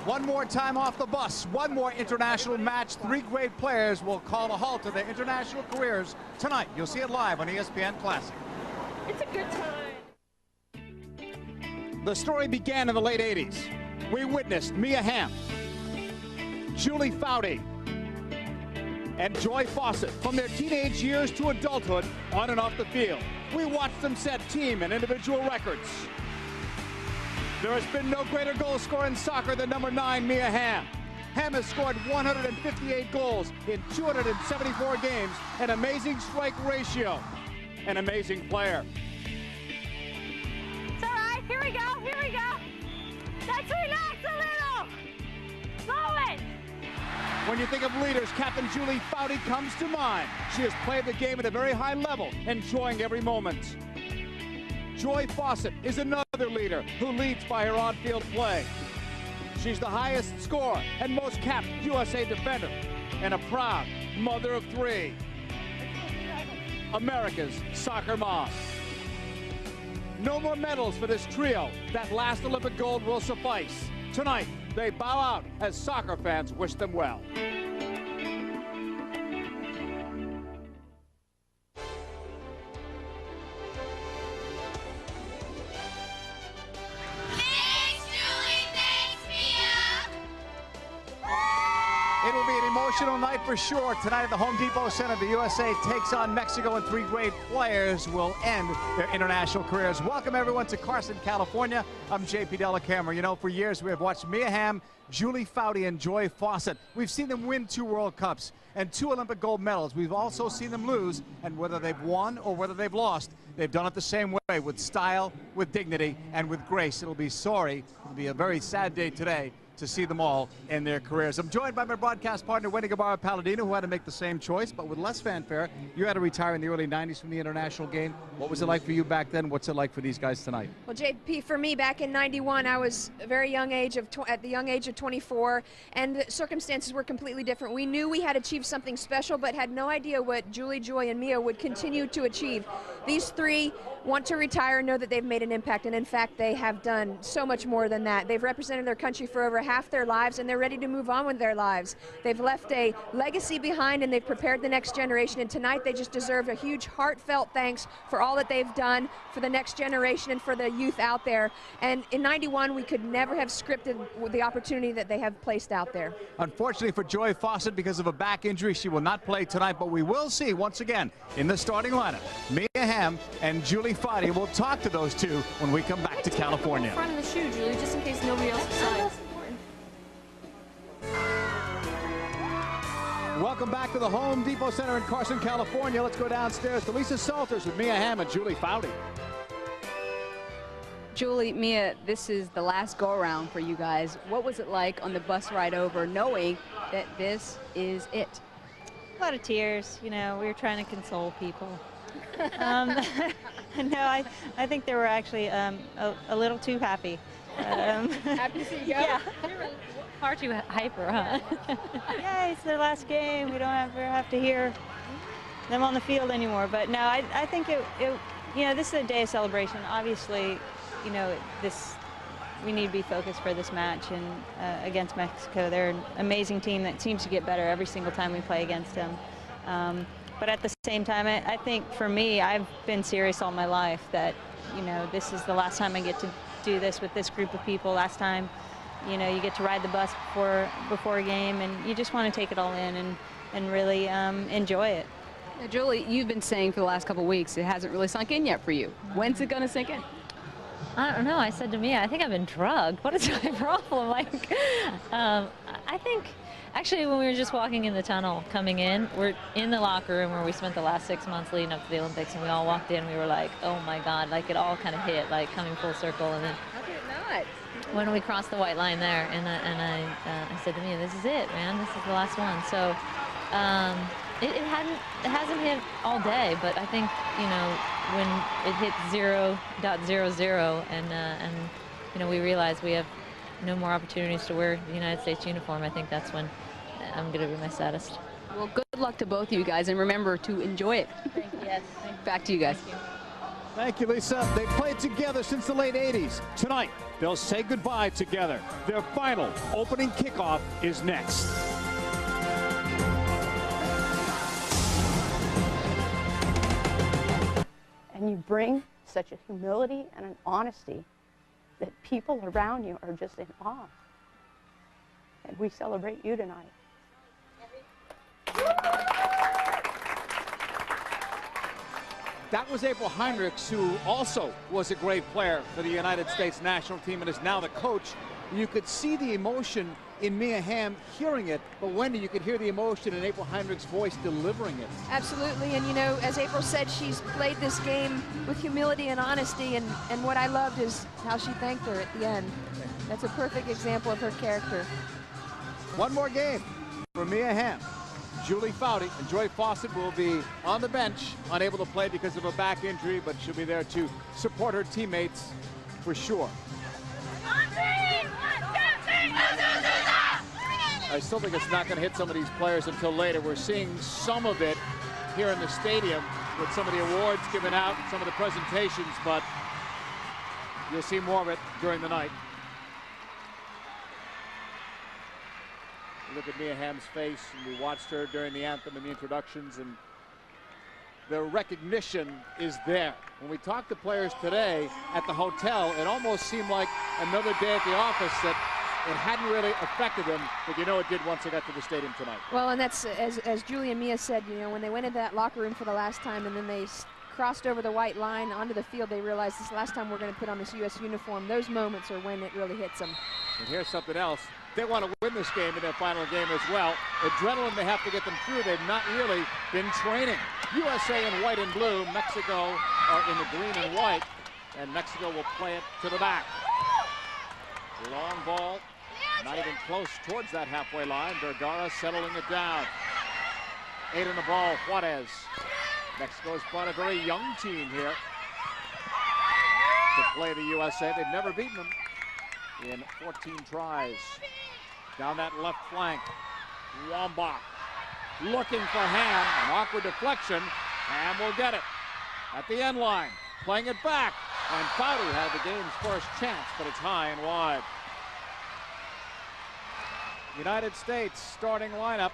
One more time off the bus, one more international match. Three great players will call a halt to their international careers tonight. You'll see it live on ESPN Classic. It's a good time. The story began in the late 80s. We witnessed Mia Hamm, Julie Foudy, and Joy Fawcett from their teenage years to adulthood on and off the field. We watched them set team and individual records. There has been no greater goal scorer in soccer than number 9, Mia Hamm. Hamm has scored 158 goals in 274 games, an amazing strike ratio, an amazing player. It's all right, here we go, here we go. Let's relax a little. Blow it. When you think of leaders, Captain Julie Foudy comes to mind. She has played the game at a very high level, enjoying every moment. Joy Fawcett is another leader who leads by her on-field play. She's the highest scorer and most capped USA defender, and a proud mother of 3. America's soccer mom. No more medals for this trio. That last Olympic gold will suffice. Tonight, they bow out as soccer fans wish them well. It will be an emotional night for sure. Tonight at the Home Depot Center, the USA takes on Mexico, and 3 great players will end their international careers. Welcome everyone to Carson, California. I'm JP Dellacamera. You know, for years we have watched Mia Hamm, Julie Foudy, and Joy Fawcett. We've seen them win 2 World Cups and 2 Olympic gold medals. We've also seen them lose, and whether they've won or whether they've lost, they've done it the same way, with style, with dignity, and with grace. It'll be a very sad day today to see them all in their careers. I'm joined by my broadcast partner, Wendy Guevara-Palladino, who had to make the same choice, but with less fanfare. You had to retire in the early 90s from the international game. What was it like for you back then? What's it like for these guys tonight? Well, JP, for me, back in '91, I was a very young age at the young age of 24, and the circumstances were completely different. We knew we had achieved something special, but had no idea what Julie, Joy, and Mia would continue to achieve. These 3 want to retire and know that they've made an impact, and in fact, they have done so much more than that. They've represented their country for over half their lives, and they're ready to move on with their lives. They've left a legacy behind, and they've prepared the next generation, and tonight they just deserve a huge heartfelt thanks for all that they've done for the next generation and for the youth out there. And in '91, we could never have scripted the opportunity that they have placed out there. Unfortunately for Joy Fawcett, because of a back injury, she will not play tonight, but we will see once again in the starting lineup Mia Hamm and Julie Foudy. We'll talk to those 2 when we come back to California. In front of the shoe, Julie, just in case nobody else decides. Welcome back to the Home Depot Center in Carson, California. Let's go downstairs to Lisa Salters with Mia Hamm and Julie Foudy. Julie, Mia, this is the last go-around for you guys. What was it like on the bus ride over, knowing that this is it? A lot of tears. You know, we were trying to console people. No, I think they were actually a little too happy. Happy to see you go? Yeah. Far too hyper, huh? Yeah, it's their last game. We don't ever have to hear them on the field anymore. But no, I think you know, this is a day of celebration. Obviously, you know, we need to be focused for this match and against Mexico. They're an amazing team that seems to get better every single time we play against them. But at the same time, I think for me, I've been serious all my life that, you know, this is the last time I get to do this with this group of people. Last time, you know, you get to ride the bus before a game, and you just want to take it all in and really enjoy it. Now, Julie, you've been saying for the last couple of weeks it hasn't really sunk in yet for you. When's it going to sink in? I don't know. I said to Mia, I think I've been drugged. What is my problem? Like, I think, actually, when we were just walking in the tunnel coming in, we're in the locker room where we spent the last 6 months leading up to the Olympics, and we all walked in, we were like, oh my God, like it all kind of hit, like coming full circle. And then How could it not? when we crossed the white line there, and I said to Mia, this is it, man, this is the last one. So it hasn't hit all day, but I think, you know, when it hit 0.00 and you know, we realized we have no more opportunities to wear the United States uniform, I think that's when I'm going to be my saddest. Well, good luck to both of you guys, and remember to enjoy it. Thank you. Yes. Back to you guys. Thank you. Thank you, Lisa. They've played together since the late 80s. Tonight, they'll say goodbye together. Their final opening kickoff is next. And you bring such a humility and an honesty that people around you are just in awe. And we celebrate you tonight. That was April Heinrichs, who also was a great player for the United States national team and is now the coach. You could see the emotion in Mia Hamm hearing it, but Wendy, you could hear the emotion in April Heinrichs' voice delivering it. Absolutely, and you know, as April said, she's played this game with humility and honesty, and what I loved is how she thanked her at the end. That's a perfect example of her character. One more game for Mia Hamm. Julie Foudy and Joy Fawcett will be on the bench, unable to play because of a back injury, but she'll be there to support her teammates for sure. I still think it's not going to hit some of these players until later. We're seeing some of it here in the stadium with some of the awards given out and some of the presentations, but you'll see more of it during the night. Look at Mia Hamm's face, and we watched her during the anthem and the introductions, and the recognition is there. When we talked to players today at the hotel, it almost seemed like another day at the office, that it hadn't really affected them, but you know it did once they got to the stadium tonight. Well, and that's, as Julie and Mia said, you know, when they went into that locker room for the last time and then they crossed over the white line onto the field, they realized this last time we're going to put on this U.S. uniform. Those moments are when it really hits them. And here's something else. They want to win this game in their final game as well. Adrenaline they have to get them through. They've not really been training. USA in white and blue. Mexico are in the green and white. And Mexico will play it to the back. Long ball. Not even close towards that halfway line. Vergara settling it down. 8 on the ball. Juarez. Mexico's brought a very young team here to play the USA. They've never beaten them in 14 tries. Down that left flank, Wambach looking for Hamm. An awkward deflection. Hamm will get it at the end line, playing it back, and Foudy had the game's first chance, but it's high and wide. United States starting lineup.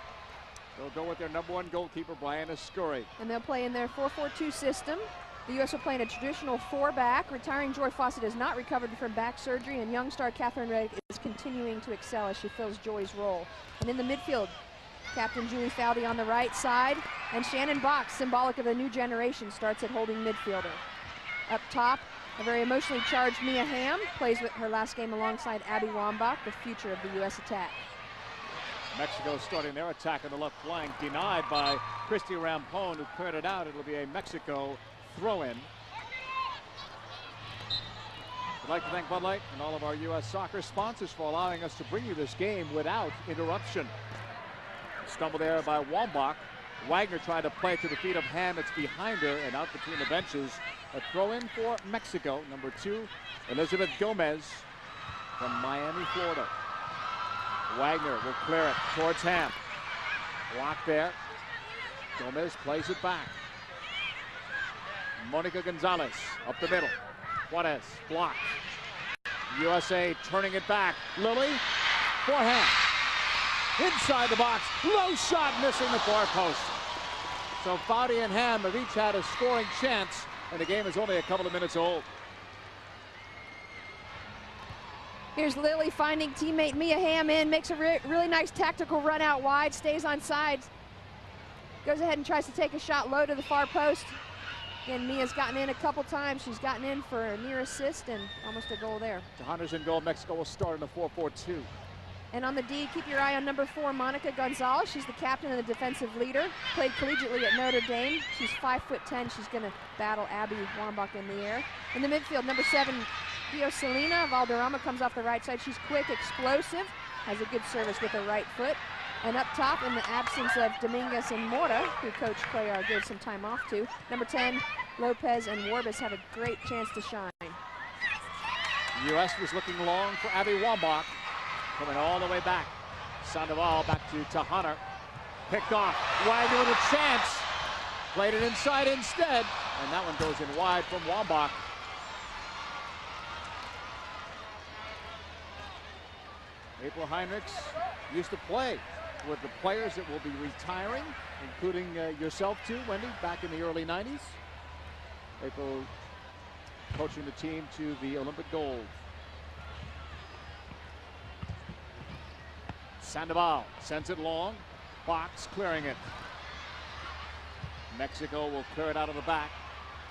They'll go with their #1 goalkeeper, Brianna Scurry. And they'll play in their 4-4-2 system. The U.S. will play in a traditional 4-back. Retiring Joy Fawcett has not recovered from back surgery, and young star Catherine Reddick is continuing to excel as she fills Joy's role. And in the midfield, Captain Julie Foudy on the right side, and Shannon Box, symbolic of a new generation, starts at holding midfielder. Up top, a very emotionally charged Mia Hamm plays with her last game alongside Abby Wambach, the future of the U.S. attack. Mexico starting their attack on the left flank, denied by Christy Rampone, who cleared it out. It'll be a Mexico throw-in. I'd like to thank Bud Light and all of our U.S. soccer sponsors for allowing us to bring you this game without interruption. Stumble there by Wambach. Wagner tried to play to the feet of Hamm. It's behind her and out between the benches. A throw-in for Mexico. #2, Elizabeth Gomez from Miami, Florida. Wagner will clear it towards Hamm. Block there. Gomez plays it back. Monica Gonzalez up the middle. Juarez blocked. USA turning it back. Lily for Hamm. Inside the box. Low shot missing the far post. So Foudy and Hamm have each had a scoring chance, and the game is only a couple of minutes old. Here's Lily finding teammate Mia Hamm in, makes a really nice tactical run out wide, stays on sides, goes ahead and tries to take a shot low to the far post. Again, Mia's gotten in a couple times. She's gotten in for a near assist and almost a goal there. The Hunters in goal. Mexico will start in a 4-4-2. And on the D, keep your eye on #4, Monica Gonzalez. She's the captain and the defensive leader. Played collegiately at Notre Dame. She's 5'10". She's going to battle Abby Wambach in the air. In the midfield, #7, Dioselina Valderrama comes off the right side. She's quick, explosive, has a good service with her right foot. And up top, in the absence of Dominguez and Mora, who Coach Cuellar gave some time off to, #10, Lopez and Warbis have a great chance to shine. The U.S. was looking long for Abby Wambach, coming all the way back. Sandoval back to Hunter. Picked off. Wagner with a chance. Played it inside instead. And that one goes in wide from Wambach. April Heinrichs used to play with the players that will be retiring, including yourself too, Wendy, back in the early 90s. April coaching the team to the Olympic gold. Sandoval sends it long. Box clearing it. Mexico will clear it out of the back.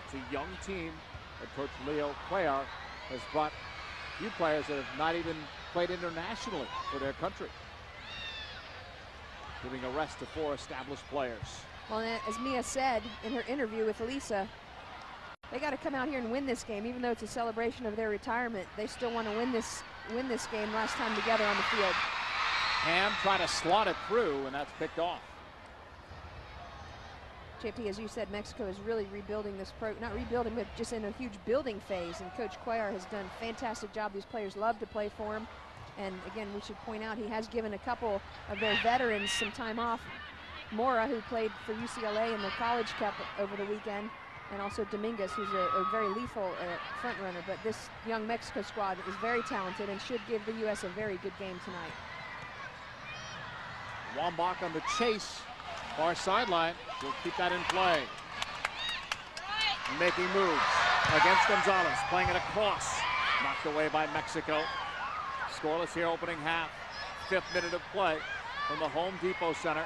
It's a young team that Coach Leo Cuellar has brought a few players that have not even played internationally for their country, giving a rest to 4 established players. Well, as Mia said in her interview with Elisa, they got to come out here and win this game, even though it's a celebration of their retirement. They still want to win this game last time together on the field. Ham tried to slot it through, and that's picked off. JP, as you said, Mexico is really rebuilding this not rebuilding, but just in a huge building phase. And Coach Cuellar has done a fantastic job. These players love to play for him. And again, we should point out he has given a couple of their veterans some time off. Mora, who played for UCLA in the College Cup over the weekend, and also Dominguez, who's a very lethal front runner. But this young Mexico squad is very talented and should give the U.S. a very good game tonight. Wambach on the chase, far sideline. We'll keep that in play. Making moves against Gonzalez, playing it across. Knocked away by Mexico. Scoreless here opening half. 5th minute of play from the Home Depot Center.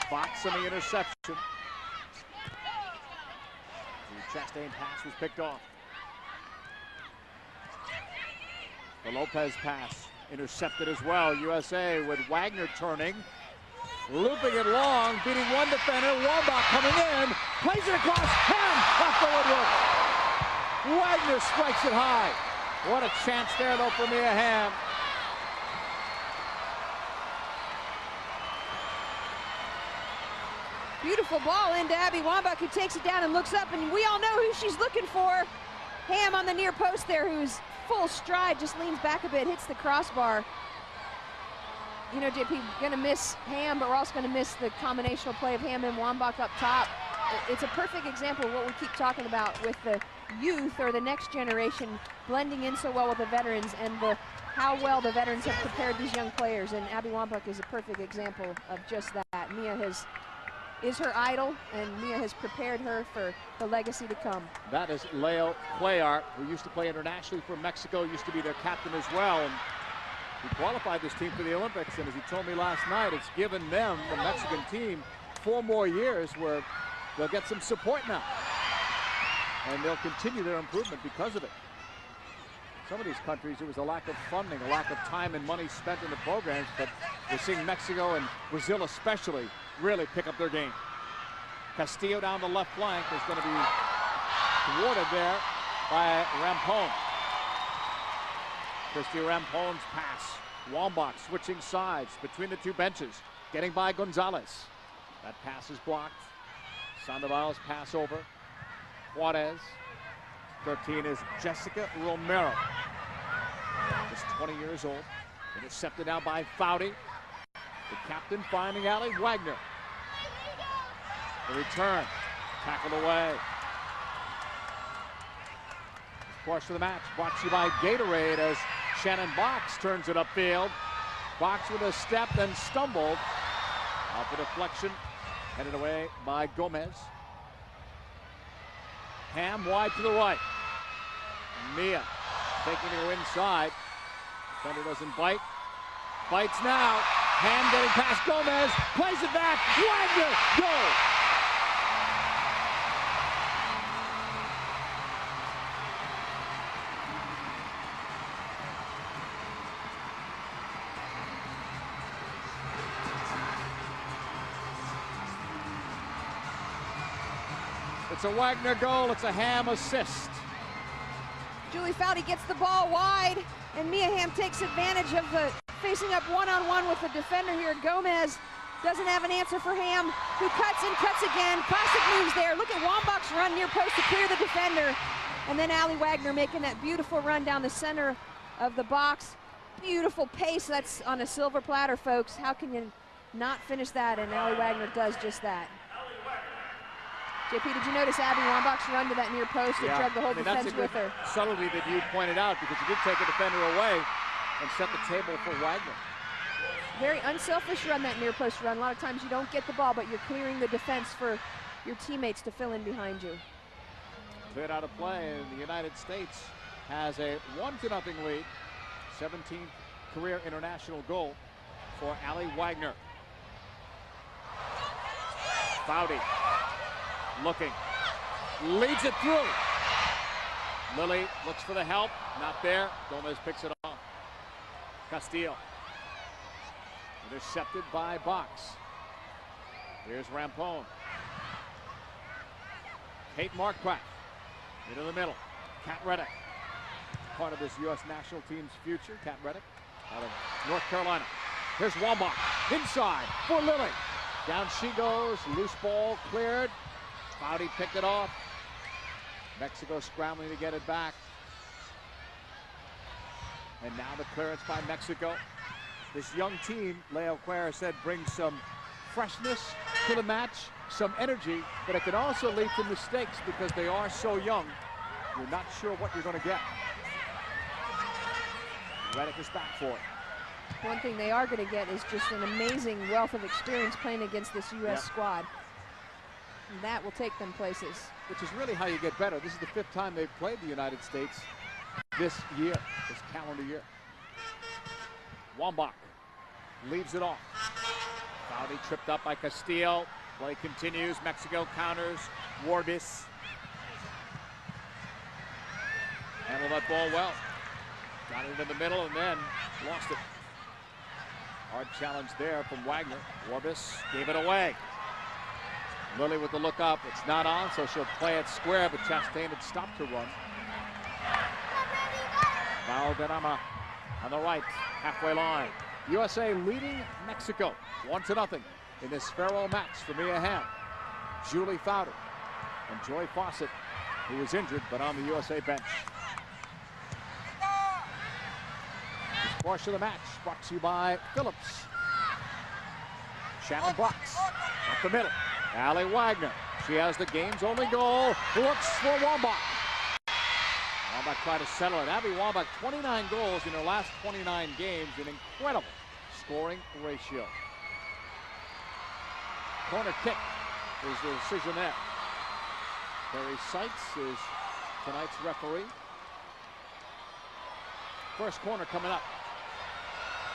Fox on the interception. The Chastain pass was picked off. The Lopez pass intercepted as well. USA with Wagner turning, looping it long, beating one defender. Wambach coming in, plays it across. Ham off the woodwork. Wagner strikes it high. What a chance there though for Mia Hamm. Beautiful ball into Abby Wambach, who takes it down and looks up, and we all know who she's looking for. Ham on the near post there, who's full stride, just leans back a bit, hits the crossbar. You know, JP, gonna miss Ham, but we're also gonna miss the combinational play of Ham and Wambach up top. It's a perfect example of what we keep talking about with the youth or the next generation blending in so well with the veterans, and how well the veterans have prepared these young players. And Abby Wambach is a perfect example of just that. Mia is her idol, and Mia has prepared her for the legacy to come. That is Leo Cuellar, who used to play internationally for Mexico, used to be their captain as well. And he qualified this team for the Olympics, and as he told me last night, it's given them, the Mexican team, 4 more years where they'll get some support now. And they'll continue their improvement because of it. Some of these countries, it was a lack of funding, a lack of time and money spent in the programs, but we're seeing Mexico and Brazil especially really pick up their game. Castillo down the left flank is going to be thwarted there by Rampone. Castillo Rampone's pass. Wambach switching sides between the two benches, getting by Gonzalez. That pass is blocked. Sandoval's pass over. Juarez. 13 is Jessica Romero. Just 20 years old. Intercepted now by Foudy. The captain finding Allie Wagner. The return. Tackled away. Course for the match brought to you by Gatorade as Shannon Box turns it upfield. Box with a step, then stumbled. Off the deflection. Headed away by Gomez. Ham wide to the right. Mia taking her inside. Defender doesn't bite. Bites now. Ham getting past Gomez. Plays it back. Wagner. Goal. It's a Wagner goal. It's a Ham assist. Julie Foudy gets the ball wide, and Mia Hamm takes advantage of the facing up one-on-one with the defender here. Gomez doesn't have an answer for Ham, who cuts and cuts again. Classic moves there. Look at Wambach's run near post to clear the defender. And then Allie Wagner making that beautiful run down the center of the box. Beautiful pace. That's on a silver platter, folks. How can you not finish that? And Allie Wagner does just that. JP, did you notice Abby Wambach's run to that near post that drug the whole defense with her? Subtlety that you pointed out, because you did take a defender away and set the table for Wagner. Very unselfish run, that near post run. A lot of times you don't get the ball, but you're clearing the defense for your teammates to fill in behind you. Cleared out of play, and the United States has a 1-0 lead. 17th career international goal for Allie Wagner. Foudy looking, leads it through. Lily looks for the help, not there. Gomez picks it off. Castillo. Intercepted by Box. Here's Rampone. Kate Marquardt into the middle. Kat Reddick, part of this U.S. national team's future. Kat Reddick out of North Carolina. Here's Wambach inside for Lily. Down she goes. Loose ball cleared. Foudy picked it off. Mexico scrambling to get it back. And now the clearance by Mexico. This young team, Leo Cuellar said, brings some freshness to the match, some energy, but it can also lead to mistakes because they are so young. You're not sure what you're going to get. Reddick is back for it. One thing they are going to get is just an amazing wealth of experience playing against this U.S. squad. And that will take them places. Which is really how you get better. This is the 5th time they've played the United States this year, this calendar year. Wambach leaves it off. Foudy tripped up by Castillo. Play continues. Mexico counters. Warbis handled that ball well. Got it in the middle and then lost it. Hard challenge there from Wagner. Warbis gave it away. Lily with the look up. It's not on, so she'll play it square, but Chastain had stopped her run. Valderrama on the right, halfway line. USA leading Mexico 1-0 in this farewell match for Mia Hamm, Julie Foudy, and Joy Fawcett, who was injured but on the USA bench. This portion of the match brought to you by Phillips. Shannon Box up the middle. Allie Wagner, she has the game's only goal. Looks for Wambach. Wambach tried to settle it. Abby Wambach, 29 goals in her last 29 games, an incredible scoring ratio. Corner kick is the decision there. Barry Seitz is tonight's referee. First corner coming up.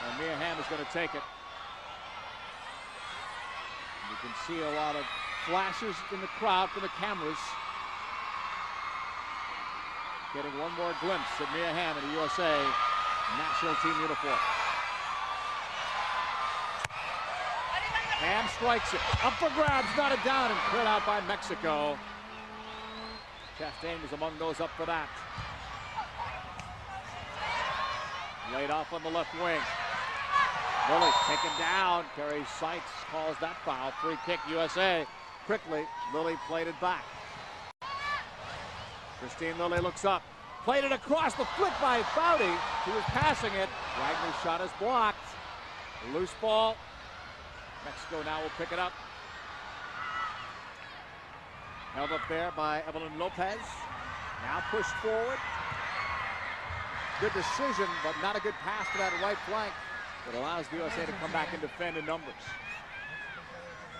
And Mia Hamm is going to take it. You can see a lot of flashes in the crowd from the cameras. Getting one more glimpse at Mia Hamm in the USA national team uniform. Hamm strikes it. Up for grabs, not it down, and cleared out by Mexico. Chastain was among those up for that. Laid off on the left wing. Lily taken down. Carrie Seitz calls that foul. Free kick, USA. Quickly, Lily played it back. Christine Lily looks up. Played it across, the flick by Foudy. She was passing it. Wagner's shot is blocked. Loose ball. Mexico now will pick it up. Held up there by Evelyn Lopez. Now pushed forward. Good decision, but not a good pass to that right flank. That allows the USA to come back and defend in numbers.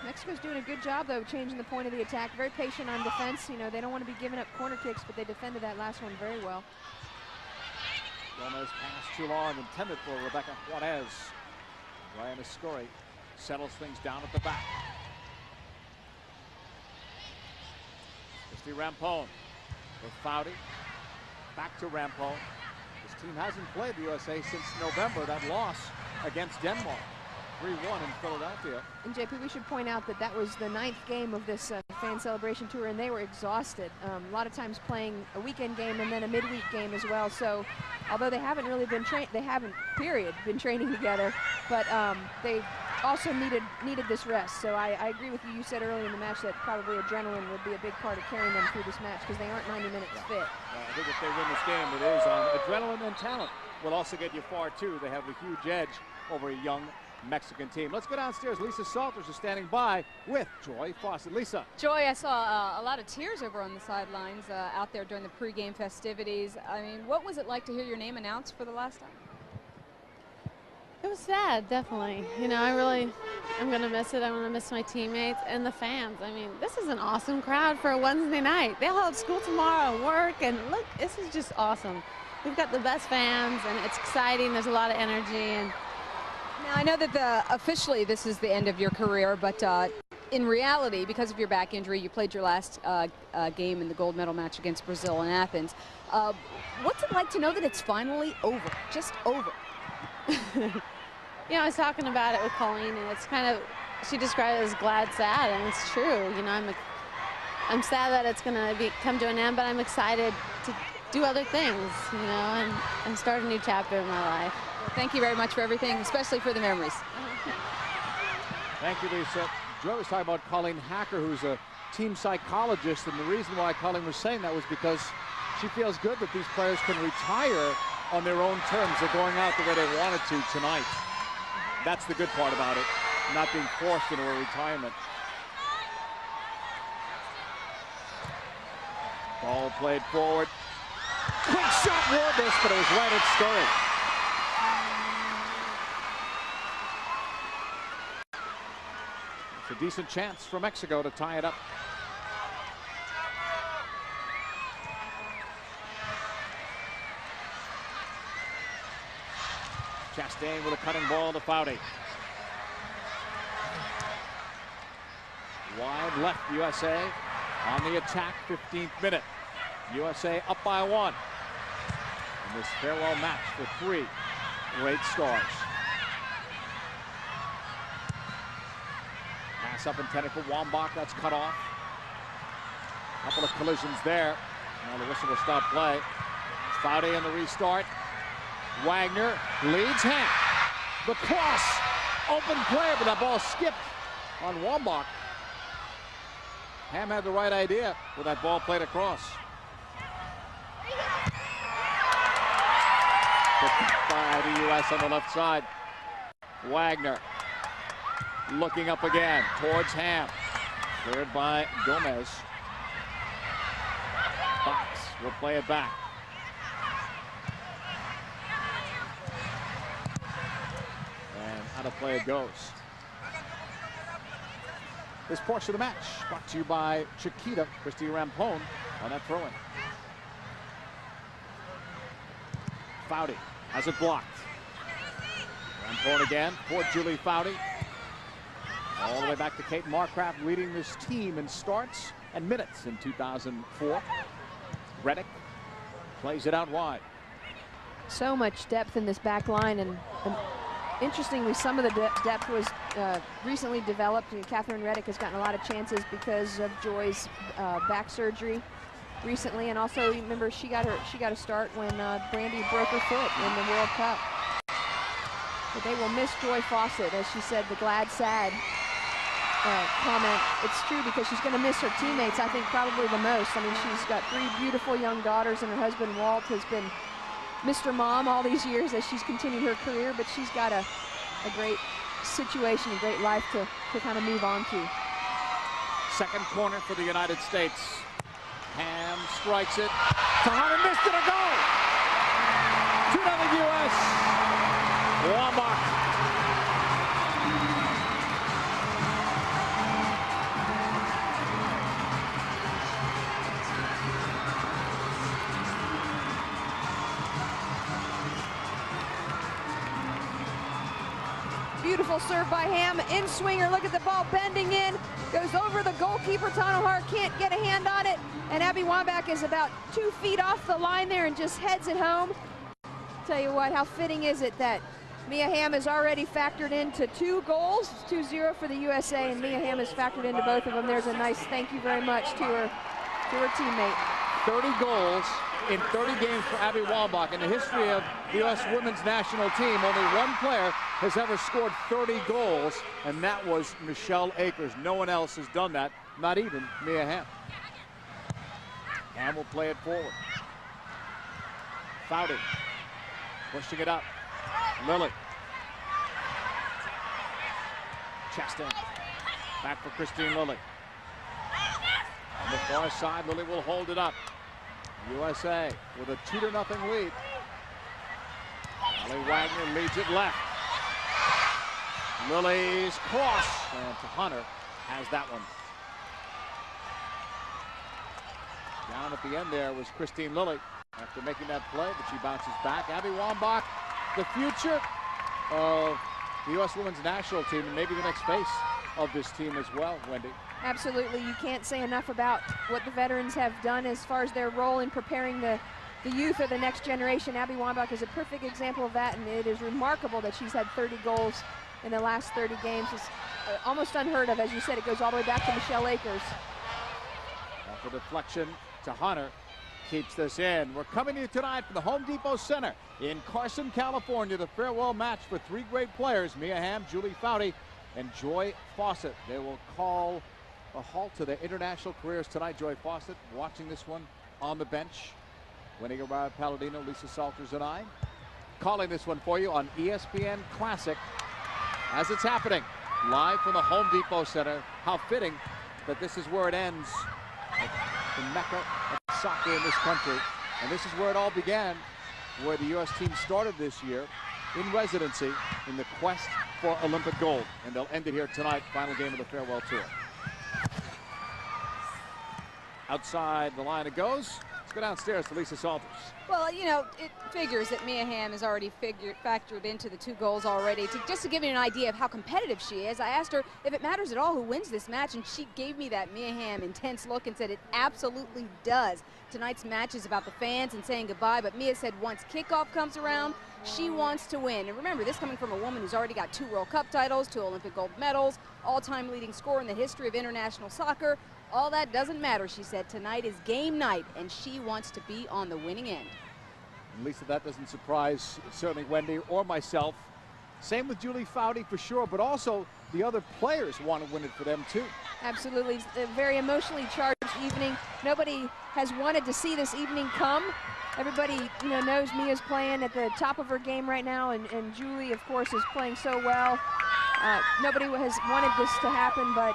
Mexico's doing a good job, though, changing the point of the attack. Very patient on defense. You know, they don't want to be giving up corner kicks, but they defended that last one very well. Gomez passed too long, intended for Rebecca Juarez. Ryan Ascori settles things down at the back. Christy Rampone with Foudy. Back to Rampone. This team hasn't played the USA since November. That loss against Denmark. 3-1 in Philadelphia. And JP, we should point out that that was the 9th game of this fan celebration tour, and they were exhausted. A lot of times playing a weekend game and then a midweek game as well. So, although they haven't really been been training together, but they also needed this rest. So I agree with you. You said earlier in the match that probably adrenaline would be a big part of carrying them through this match because they aren't 90 minutes fit. I think if they win this game, it is on adrenaline and talent will also get you far too. They have a huge edge over a young Mexican team. Let's go downstairs. Lisa Salters is standing by with Joy Fawcett. Lisa. Joy, I saw a lot of tears over on the sidelines out there during the pregame festivities. I mean, what was it like to hear your name announced for the last time? It was sad, definitely. You know, I'm going to miss it. I'm going to miss my teammates and the fans. I mean, this is an awesome crowd for a Wednesday night. They'll have school tomorrow, work, and look, this is just awesome. We've got the best fans, and it's exciting. There's a lot of energy. And now, I know that officially this is the end of your career, but in reality, because of your back injury, you played your last game in the gold medal match against Brazil in Athens. What's it like to know that it's finally over, just over? You know, I was talking about it with Colleen, and it's kind of, she described it as glad, sad, and it's true. You know, I'm sad that it's going to come to an end, but I'm excited to do other things, you know, and start a new chapter in my life. Well, thank you very much for everything, especially for the memories. Thank you, Lisa. Joe was talking about Colleen Hacker, who's a team psychologist, and the reason why Colleen was saying that was because she feels good that these players can retire on their own terms. They're going out the way they wanted to tonight. That's the good part about it, not being forced into a retirement. Ball played forward. Quick shot, Warbus, but it was right at Sturry. It's a decent chance for Mexico to tie it up. Chastain with a cutting ball to Foudy. Wide left, USA on the attack, 15th minute. USA up by 1 in this farewell match for 3 great stars. Pass up intended for Wambach, that's cut off. Couple of collisions there. Now the whistle will stop play. Foudy in the restart. Wagner leads Ham. The cross, open player, but that ball skipped on Wambach. Ham had the right idea with that ball played across. By the U.S. on the left side. Wagner looking up again towards Ham. Cleared by Gomez. Fox will play it back. And out of play it goes. This portion of the match brought to you by Chiquita, Christy Rampone on that throw-in. Foudy has it blocked. Rampone again for Julie Foudy. All the way back to Kate Marcraft, leading this team in starts and minutes in 2004. Reddick plays it out wide. So much depth in this back line, and interestingly, some of the depth was recently developed. Catherine Reddick has gotten a lot of chances because of Joy's back surgery recently, and also remember she got a start when Brandy broke her foot in the World Cup. But they will miss Joy Fawcett, as she said, the glad sad comment. It's true, because she's going to miss her teammates, I think, probably the most. I mean, she's got 3 beautiful young daughters, and her husband Walt has been Mr. Mom all these years as she's continued her career, but she's got a great situation, a great life to kind of move on to. Second corner for the United States. Ham strikes it. Tahana missed it, a goal! 2-0 U.S. Wambach. Beautiful serve by Ham, in swinger, look at the ball bending in, goes over the goalkeeper, Tanohar can't get a hand on it, and Abby Wambach is about 2 feet off the line there and just heads it home. Tell you what, how fitting is it that Mia Hamm is already factored into 2 goals, 2-0 for the USA, and Mia Hamm is factored into both of them. There's a nice thank you very much to her teammate. 30 goals in 30 games for Abby Wambach. In the history of the U.S. women's national team, only one player has ever scored 30 goals, and that was Michelle Akers. No one else has done that, not even Mia Hamm. Hamm will play it forward. Foudy pushing it up. Lily. Chest in. Back for Christine Lilly. On the far side, Lilly will hold it up. USA with a 2-0 lead. Allie Wagner leads it left. Lilly's cross, and to Hunter has that one. Down at the end there was Christine Lilly after making that play, but she bounces back. Abby Wambach, the future of the U.S. Women's National Team, and maybe the next face of this team as well, Wendy. Absolutely. You can't say enough about what the veterans have done as far as their role in preparing the youth of the next generation. Abby Wambach is a perfect example of that, and it is remarkable that she's had 30 goals in the last 30 games. It's almost unheard of. As you said, it goes all the way back to Michelle Akers. Off the deflection to Hunter. Keeps this in. We're coming to you tonight from the Home Depot Center in Carson, California. The farewell match for three great players, Mia Hamm, Julie Foudy, and Joy Fawcett. They will call a halt to their international careers tonight. Joy Fawcett watching this one on the bench. Wendy Palladino, Lisa Salters, and I calling this one for you on ESPN Classic as it's happening live from the Home Depot Center. How fitting that this is where it ends, the mecca of soccer in this country. And this is where it all began, where the U.S. team started this year in residency in the quest for Olympic gold. And they'll end it here tonight, final game of the farewell tour. Outside the line it goes. Let's go downstairs to Lisa Salters. Well, you know, it figures that Mia Hamm has already factored into the 2 goals already. Just to give you an idea of how competitive she is, I asked her if it matters at all who wins this match, and she gave me that Mia Hamm intense look and said it absolutely does. Tonight's match is about the fans and saying goodbye, but Mia said once kickoff comes around, she wants to win. And remember, this coming from a woman who's already got 2 World Cup titles, 2 Olympic gold medals, all-time leading scorer in the history of international soccer. All that doesn't matter, she said. Tonight is game night, and she wants to be on the winning end. Lisa, that doesn't surprise certainly Wendy or myself. Same with Julie Foudy for sure, but also the other players want to win it for them too. Absolutely. It's a very emotionally charged evening. Nobody has wanted to see this evening come. Everybody, you know, knows Mia's playing at the top of her game right now, and Julie, of course, is playing so well. Nobody has wanted this to happen, but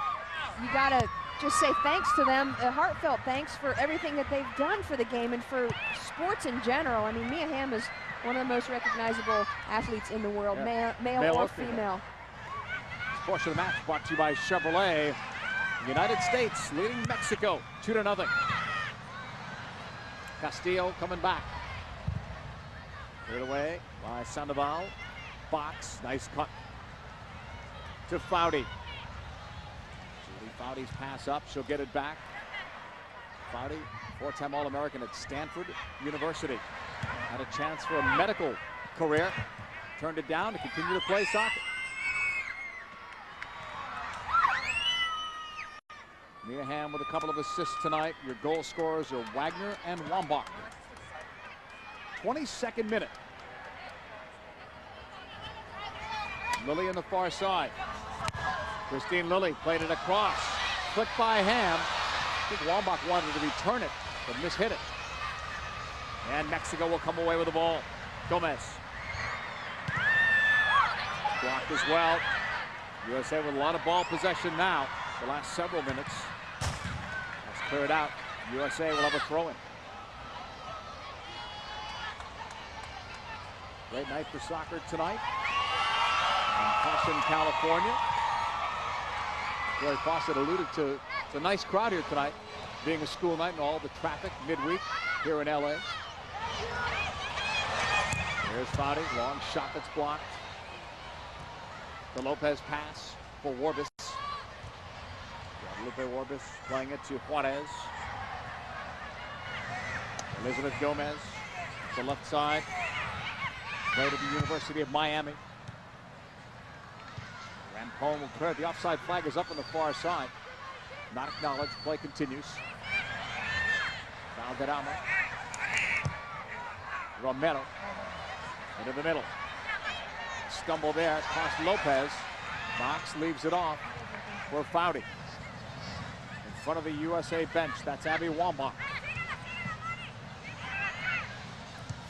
you gotta just say thanks to them, a heartfelt thanks for everything that they've done for the game and for sports in general. I mean, Mia Hamm is one of the most recognizable athletes in the world, yeah. male or female. This portion of the match brought to you by Chevrolet. United States leading Mexico 2-0. Castillo coming back. Cleared away by Sandoval. Box, nice cut to Foudy. Foudy's pass up, she'll get it back. Foudy, 4-time All-American at Stanford University. Had a chance for a medical career. Turned it down to continue to play soccer. Mia Hamm with a couple of assists tonight. Your goal scorers are Wagner and Wambach. 22nd minute. Lilly on the far side. Christine Lilly played it across. Flicked by Hamm. I think Wambach wanted to return it, but mishit it. And Mexico will come away with the ball. Gomez. Blocked as well. USA with a lot of ball possession now. The last several minutes. That's cleared out. USA will have a throw-in. Great night for soccer tonight in Carson, California. Joy Fawcett alluded to it's a nice crowd here tonight, being a school night and all the traffic midweek here in LA. There's Foudy, long shot that's blocked. The Lopez pass for Warbis. Guadalupe Warbis playing it to Juarez. Elizabeth Gomez, the left side. Played at the University of Miami. Rampone will clear. The offside flag is up on the far side. Not acknowledged. Play continues. Valderrama. Romero. Into the middle. Stumble there. Cost Lopez. Box leaves it off for Foudy. In front of the USA bench. That's Abby Wambach.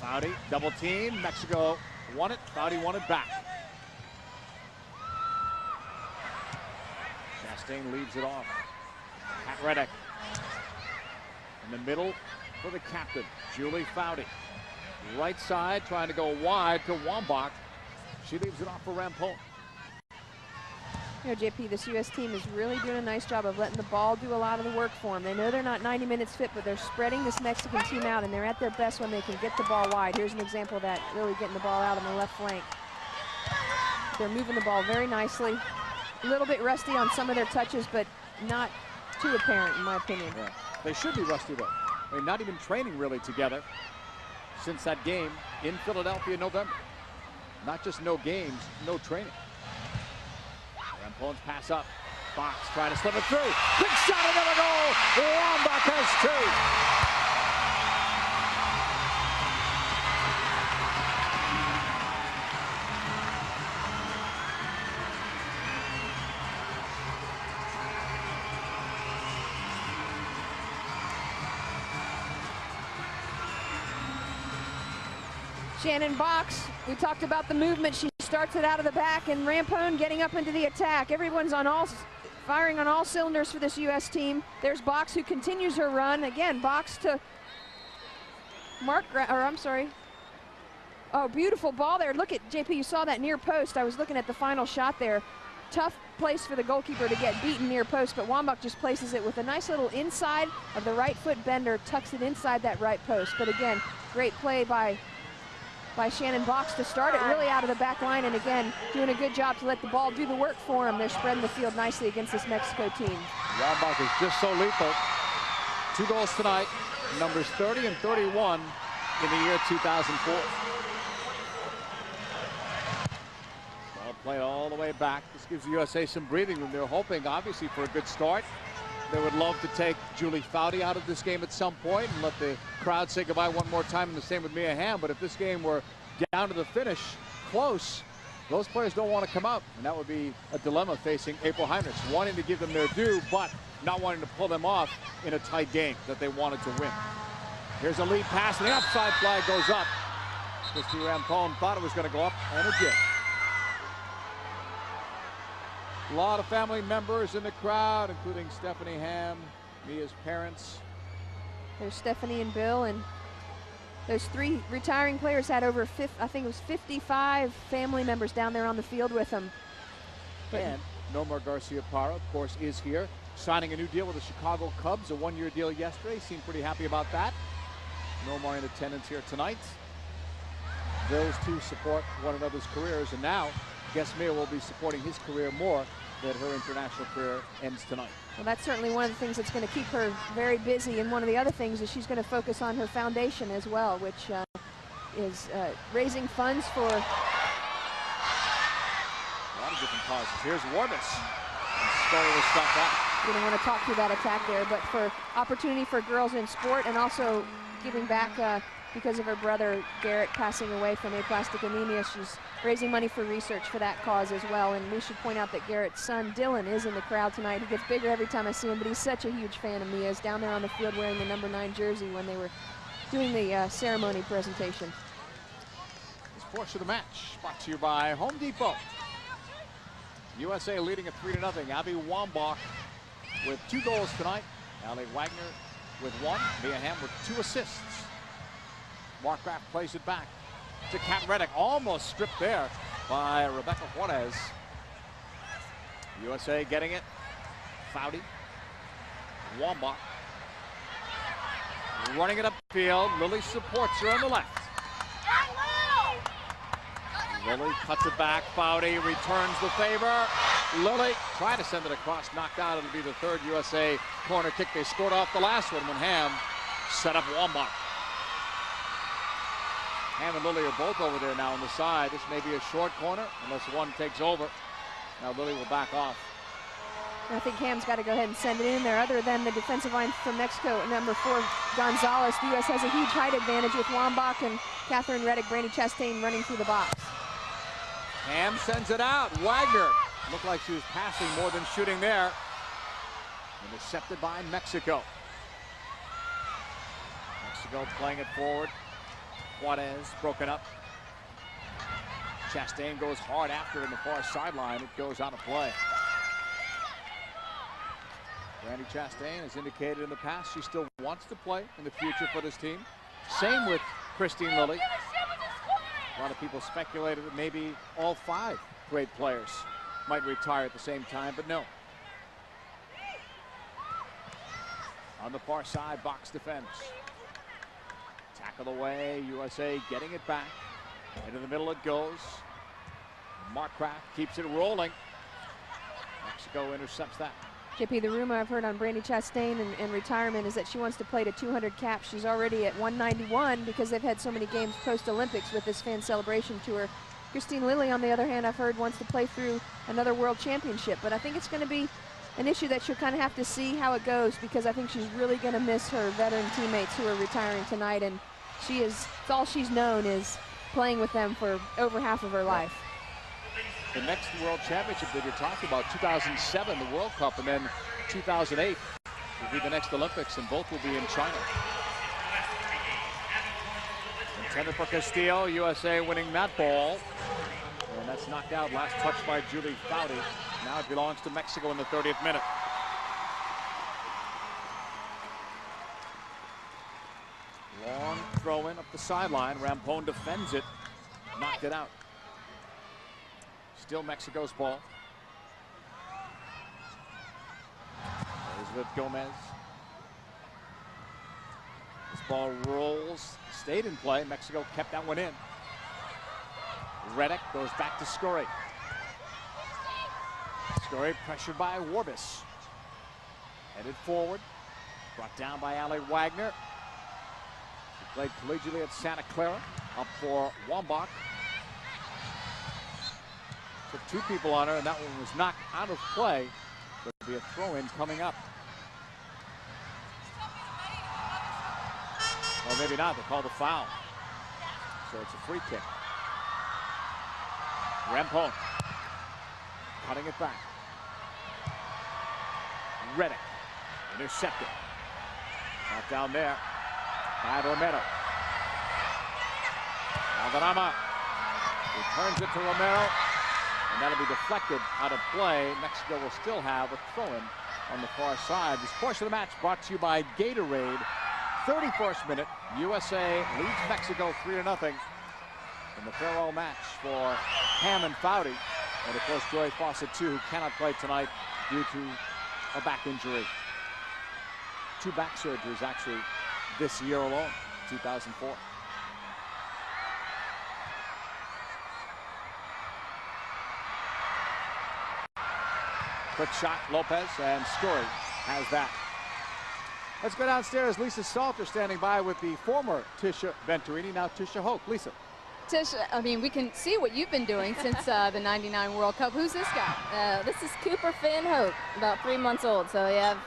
Foudy, double team. Mexico won it. Foudy won it back. Chastain leaves it off. Pat Reddick. In the middle for the captain, Julie Foudy. Right side, trying to go wide to Wambach. She leaves it off for Rampone. You know, JP, this U.S. team is really doing a nice job of letting the ball do a lot of the work for them. They know they're not 90 minutes fit, but they're spreading this Mexican team out, and they're at their best when they can get the ball wide. Here's an example of that, really getting the ball out on the left flank. They're moving the ball very nicely. A little bit rusty on some of their touches, but not too apparent, in my opinion. Yeah. They should be rusty, though. I mean, not even training really together since that game in Philadelphia in November. Not just no games, no training. Rampone's pass up. Box trying to slip it through. Big shot, another goal. Wambach has two. Shannon Box, we talked about the movement. She starts it out of the back, and Rampone getting up into the attack. Everyone's firing on all cylinders for this U.S. team. There's Box, who continues her run. Again, Box to Oh, beautiful ball there. Look at, JP, you saw that near post. I was looking at the final shot there. Tough place for the goalkeeper to get beaten near post, but Wambach just places it with a nice little inside of the right foot bender, tucks it inside that right post. But again, great play by Shannon Box to start it really out of the back line, and again, doing a good job to let the ball do the work for them. They're spreading the field nicely against this Mexico team. Wambach is just so lethal. 2 goals tonight, numbers 30 and 31 in the year 2004. Ball played all the way back. This gives the USA some breathing room. They're hoping, obviously, for a good start. They would love to take Julie Foudy out of this game at some point and let the crowd say goodbye one more time, and the same with Mia Hamm. But if this game were down to the finish, close, those players don't want to come out. And that would be a dilemma facing April Heinrichs, wanting to give them their due, but not wanting to pull them off in a tight game that they wanted to win. Here's a lead pass, and the offside flag goes up. Christy Rampone thought it was going to go up, and it did. A lot of family members in the crowd, including Stephanie Hamm, Mia's parents. There's Stephanie and Bill, and those 3 retiring players had over, I think it was 55 family members down there on the field with them. And Nomar Garcia-Parra, of course, is here, signing a new deal with the Chicago Cubs, a 1-year deal yesterday. Seemed pretty happy about that. Nomar in attendance here tonight. Those two support one another's careers, and now guess Mia will be supporting his career more, that her international career ends tonight. Well, that's certainly one of the things that's going to keep her very busy, and one of the other things is she's going to focus on her foundation as well, which is raising funds for a lot of different causes. Here's Warbis. Scully was stuck up. We don't want to talk through that attack there, but for opportunity for girls in sport, and also giving back because of her brother Garrett passing away from aplastic anemia. She's raising money for research for that cause as well. And we should point out that Garrett's son Dylan is in the crowd tonight. He gets bigger every time I see him, but he's such a huge fan of Mia's. Down there on the field wearing the number 9 jersey when they were doing the ceremony presentation. This portion of the match brought to you by Home Depot. USA leading at 3-0. Abby Wambach with 2 goals tonight. Allie Wagner with 1. Mia Hamm with 2 assists. Mark Graff plays it back to Kat Reddick, almost stripped there by Rebecca Juarez. USA getting it. Foudy. Wambach. Running it upfield. Lily supports her on the left. Lily cuts it back. Foudy returns the favor. Lily trying to send it across. Knocked out. It'll be the 3rd USA corner kick. They scored off the last one when Hamm set up Wambach. Hamm and Lily are both over there now on the side. This may be a short corner unless one takes over. Now Lily will back off. I think Hamm's got to go ahead and send it in there. Other than the defensive line from Mexico, number 4, Gonzalez, the U.S. has a huge height advantage with Wambach and Catherine Reddick, Brandi Chastain running through the box. Hamm sends it out. Wagner looked like she was passing more than shooting there. Intercepted by Mexico. Mexico playing it forward. Juarez broken up. Chastain goes hard after in the far sideline. It goes out of play. Brandi Chastain has indicated in the past she still wants to play in the future for this team. Same with Christine Lilly. A lot of people speculated that maybe all 5 great players might retire at the same time, but no. On the far side, box defense. Tackle away, USA getting it back. Into the middle it goes. Markcraft keeps it rolling. Mexico intercepts that. Kippy, the rumor I've heard on Brandi Chastain and retirement is that she wants to play to 200 caps. She's already at 191 because they've had so many games post-Olympics with this fan celebration tour. Christine Lilly, on the other hand, I've heard wants to play through another world championship. But I think it's going to be an issue that she'll kind of have to see how it goes, because I think she's really going to miss her veteran teammates who are retiring tonight. And it's all she's known is playing with them for over half of her life. The next World Championship that you're talking about, 2007, the World Cup, and then 2008 will be the next Olympics, and both will be in China. Intended for Castillo, USA winning that ball. And that's knocked out, last touch by Julie Foudy. Now it belongs to Mexico in the 30th minute. Long throw in up the sideline. Rampone defends it, knocked it out. Still Mexico's ball. Elizabeth Gomez. This ball rolls, stayed in play. Mexico kept that one in. Reddick goes back to Scurry. Scurry pressured by Warbis. Headed forward. Brought down by Allie Wagner. She played collegiately at Santa Clara. Up for Wambach. Took 2 people on her, and that one was knocked out of play. There'll be a throw-in coming up. Well, maybe not. They called a foul. So it's a free kick. Rampone cutting it back. Reddick intercepted. Not down there by Romero. Valderrama returns it to Romero, and that'll be deflected out of play. Mexico will still have a throw-in on the far side. This portion of the match brought to you by Gatorade. 31st minute, USA leads Mexico 3-0 in the farewell match for Ham and Foudy. And of course, Joy Fawcett too, who cannot play tonight due to a back injury. 2 back surgeries actually this year alone, 2004. Quick shot, Lopez, and Scurry has that. Let's go downstairs. Lisa Salter standing by with the former Tisha Venturini, now Tisha Hoke. Lisa. Tisha, I mean, we can see what you've been doing since the '99 World Cup. Who's this guy? This is Cooper Finn Hoke, about 3 months old. So yeah,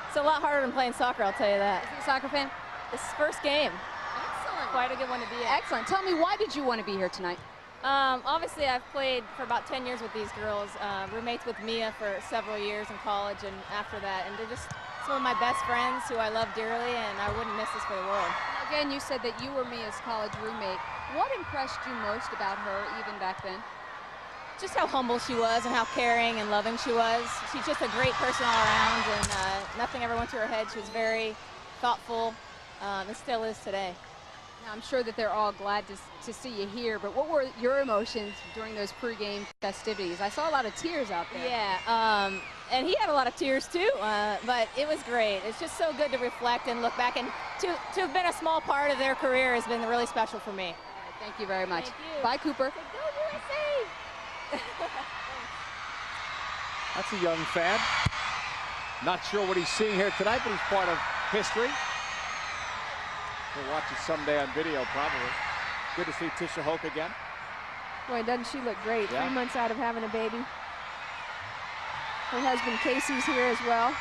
it's a lot harder than playing soccer, I'll tell you that. Is he a soccer fan? This is first game. Excellent. Quite a good one to be in. Excellent. Tell me, why did you want to be here tonight? Obviously, I've played for about 10 years with these girls, roommates with Mia for several years in college and after that, and they're just some of my best friends who I love dearly, and I wouldn't miss this for the world. Again, you said that you were Mia's college roommate. What impressed you most about her even back then? Just how humble she was and how caring and loving she was. She's just a great person all around, and nothing ever went to her head. She was very thoughtful, and still is today. Now, I'm sure that they're all glad to see you here, but what were your emotions during those pregame festivities? I saw a lot of tears out there. Yeah, and he had a lot of tears too, but it was great. It's just so good to reflect and look back, and to have been a small part of their career has been really special for me. Thank you very much. Thank you. Bye, Cooper. Go USA! That's a young fan. Not sure what he's seeing here tonight, but he's part of history. We'll watch it someday on video, probably. Good to see Tisha Hoke again. Boy, doesn't she look great? Yeah. 3 months out of having a baby. Her husband Casey's here as well.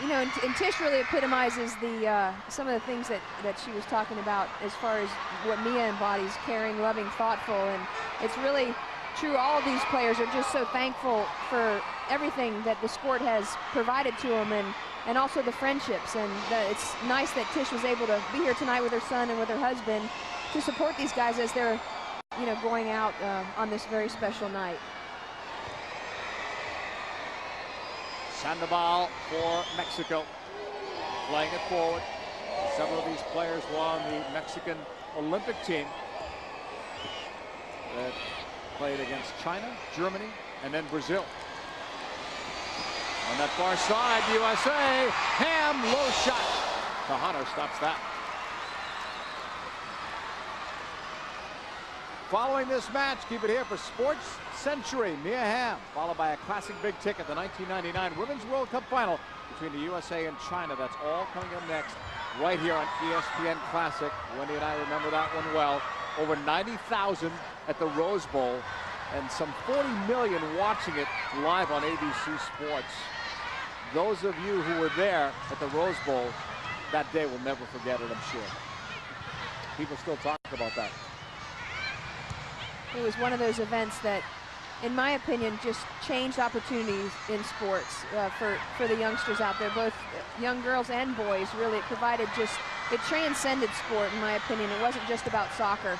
You know, and Tish really epitomizes the some of the things that she was talking about as far as what Mia embodies: caring, loving, thoughtful. And it's really true. All of these players are just so thankful for everything that the sport has provided to them, and also the friendships. And it's nice that Tish was able to be here tonight with her son and with her husband to support these guys as they're, you know, going out on this very special night. Sandoval for Mexico, playing it forward. Several of these players were on the Mexican Olympic team that played against China, Germany, and then Brazil. On that far side, USA, Ham, low shot. Kahana stops that. Following this match, keep it here for Sports Century. Mia Hamm, followed by a classic big ticket, the 1999 Women's World Cup Final between the USA and China. That's all coming up next, right here on ESPN Classic. Wendy and I remember that one well. Over 90,000 at the Rose Bowl, and some 40 million watching it live on ABC Sports. Those of you who were there at the Rose Bowl that day will never forget it, I'm sure. People still talk about that. It was one of those events that, in my opinion, just changed opportunities in sports for the youngsters out there, both young girls and boys. Really, it provided it transcended sport, in my opinion. It wasn't just about soccer.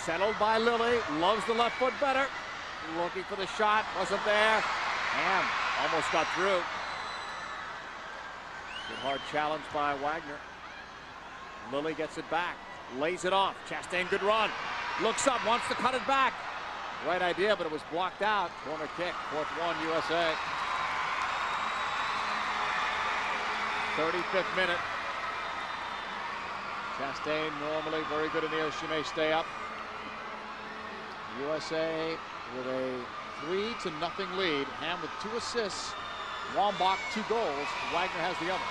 Settled by Lily, loves the left foot better. Looking for the shot, wasn't there. Ham almost got through. Good hard challenge by Wagner. Lily gets it back, lays it off. Chastain, good run. Looks up, wants to cut it back. Right idea, but it was blocked out. Corner kick, 4th 1 USA. 35th minute. Chastain normally very good in the air. She may stay up. USA with a 3-0 lead. Ham with 2 assists. Wambach 2 goals. Wagner has the other.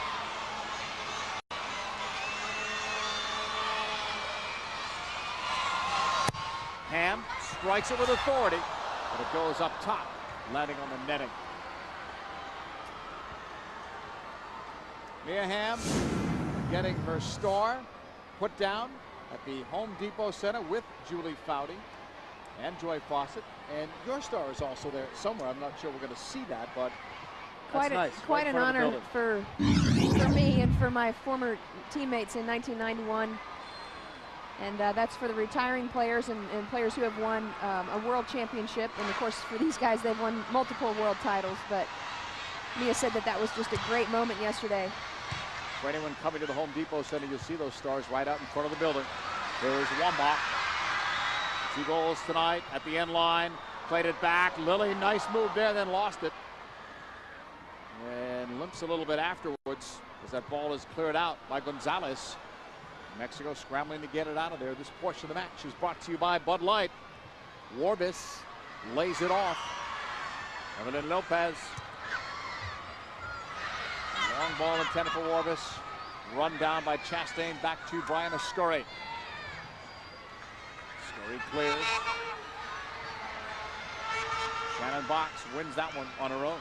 Ham strikes it with authority, but it goes up top, landing on the netting. Mia Hamm getting her star put down at the Home Depot Center with Julie Foudy and Joy Fawcett, and your star is also there somewhere. I'm not sure we're going to see that, but that's nice. Quite an honor for me and for my former teammates in 1991. And that's for the retiring players and players who have won a world championship. And of course, for these guys, they've won multiple world titles. But Mia said that was just a great moment yesterday. For anyone coming to the Home Depot Center, you'll see those stars right out in front of the building. There's Wambach. 2 goals tonight at the end line. Played it back. Lily, nice move there, then lost it. And limps a little bit afterwards as that ball is cleared out by Gonzalez. Mexico scrambling to get it out of there. This portion of the match is brought to you by Bud Light. Warbis lays it off. Evelyn Lopez. Long ball intended for Warbis. Run down by Chastain, back to Brian Ascuri. Ascuri clears. Shannon Box wins that one on her own.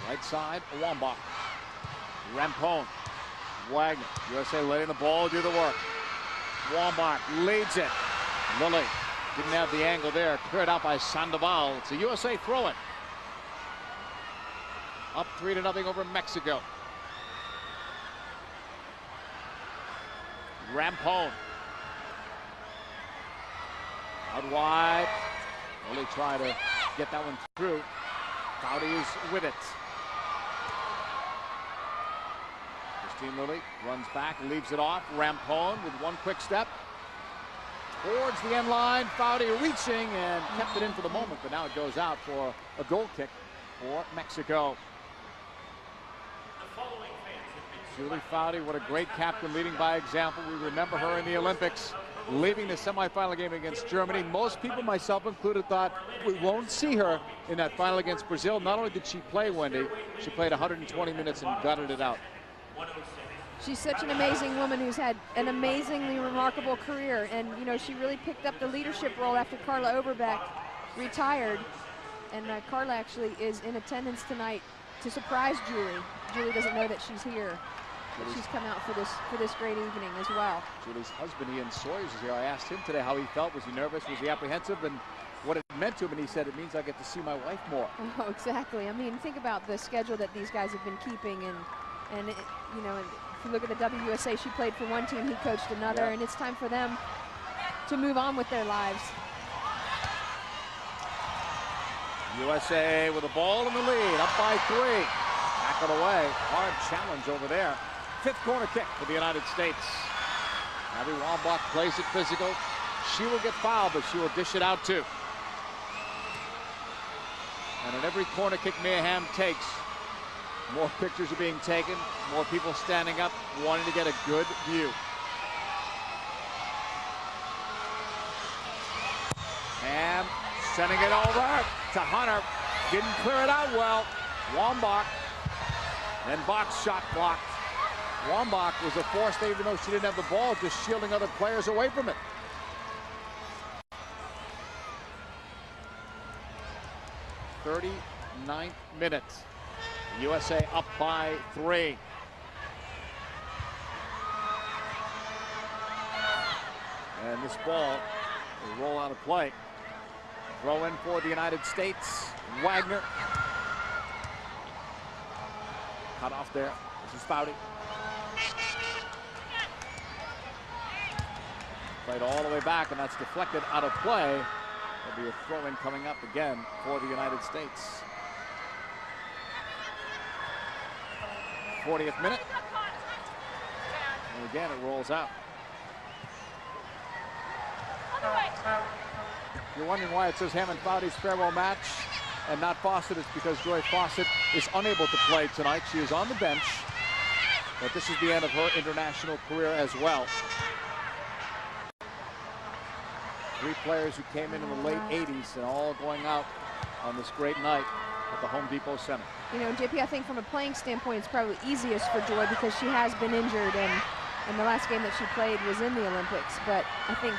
Right side, Wambach. Rampone. Wagner. USA letting the ball do the work. Wambach leads it. Lily didn't have the angle there. Cleared out by Sandoval. It's a USA throw-in. Up 3-0 over Mexico. Rampone. Out wide. Lily try to get that one through. Foudy is with it. Christine Lily runs back, leaves it off. Rampone with one quick step towards the end line. Foudy reaching and kept it in for the moment, but now it goes out for a goal kick for Mexico. Julie Foudy, what a great captain, leading by example. We remember her in the Olympics, leaving the semifinal game against Germany. Most people, myself included, thought we won't see her in that final against Brazil. Not only did she play, Wendy, she played 120 minutes and gutted it out. She's such an amazing woman who's had an amazingly remarkable career. And, you know, she really picked up the leadership role after Carla Oberbeck retired. And Carla actually is in attendance tonight to surprise Julie. Julie doesn't know that she's here. But she's come out for this great evening as well. Julie's husband, Ian Sawyers, is here. I asked him today how he felt. Was he nervous? Was he apprehensive? And what it meant to him. And he said, it means I get to see my wife more. Oh, exactly. I mean, think about the schedule that these guys have been keeping. And it, you know, if you look at the WUSA, she played for one team, he coached another. Yeah. And it's time for them to move on with their lives. USA with the ball in the lead, up by 3. Tackled away, hard challenge over there. 5th corner kick for the United States. Abby Wambach plays it physical. She will get fouled, but she will dish it out too. And in every corner kick Mia Hamm takes, more pictures are being taken, more people standing up, wanting to get a good view. Hamm sending it over to Hunter. Didn't clear it out well. Wambach. Then box shot blocked. Wambach was a force there, even though she didn't have the ball, just shielding other players away from it. "39th minute. USA up by 3. And this ball will roll out of play. Throw in for the United States. Wagner. Cut off there. This is Foudy. Played all the way back, and that's deflected out of play. There'll be a throw-in coming up again for the United States. 40th minute. And again, it rolls out. If you're wondering why it says Hamm and Foudy's farewell match and not Fawcett, it's because Joy Fawcett is unable to play tonight. She is on the bench, but this is the end of her international career as well. 3 players who came in the late 80s and all going out on this great night at the Home Depot Center. You know, JP, I think from a playing standpoint, it's probably easiest for Joy because she has been injured, and the last game that she played was in the Olympics. But I think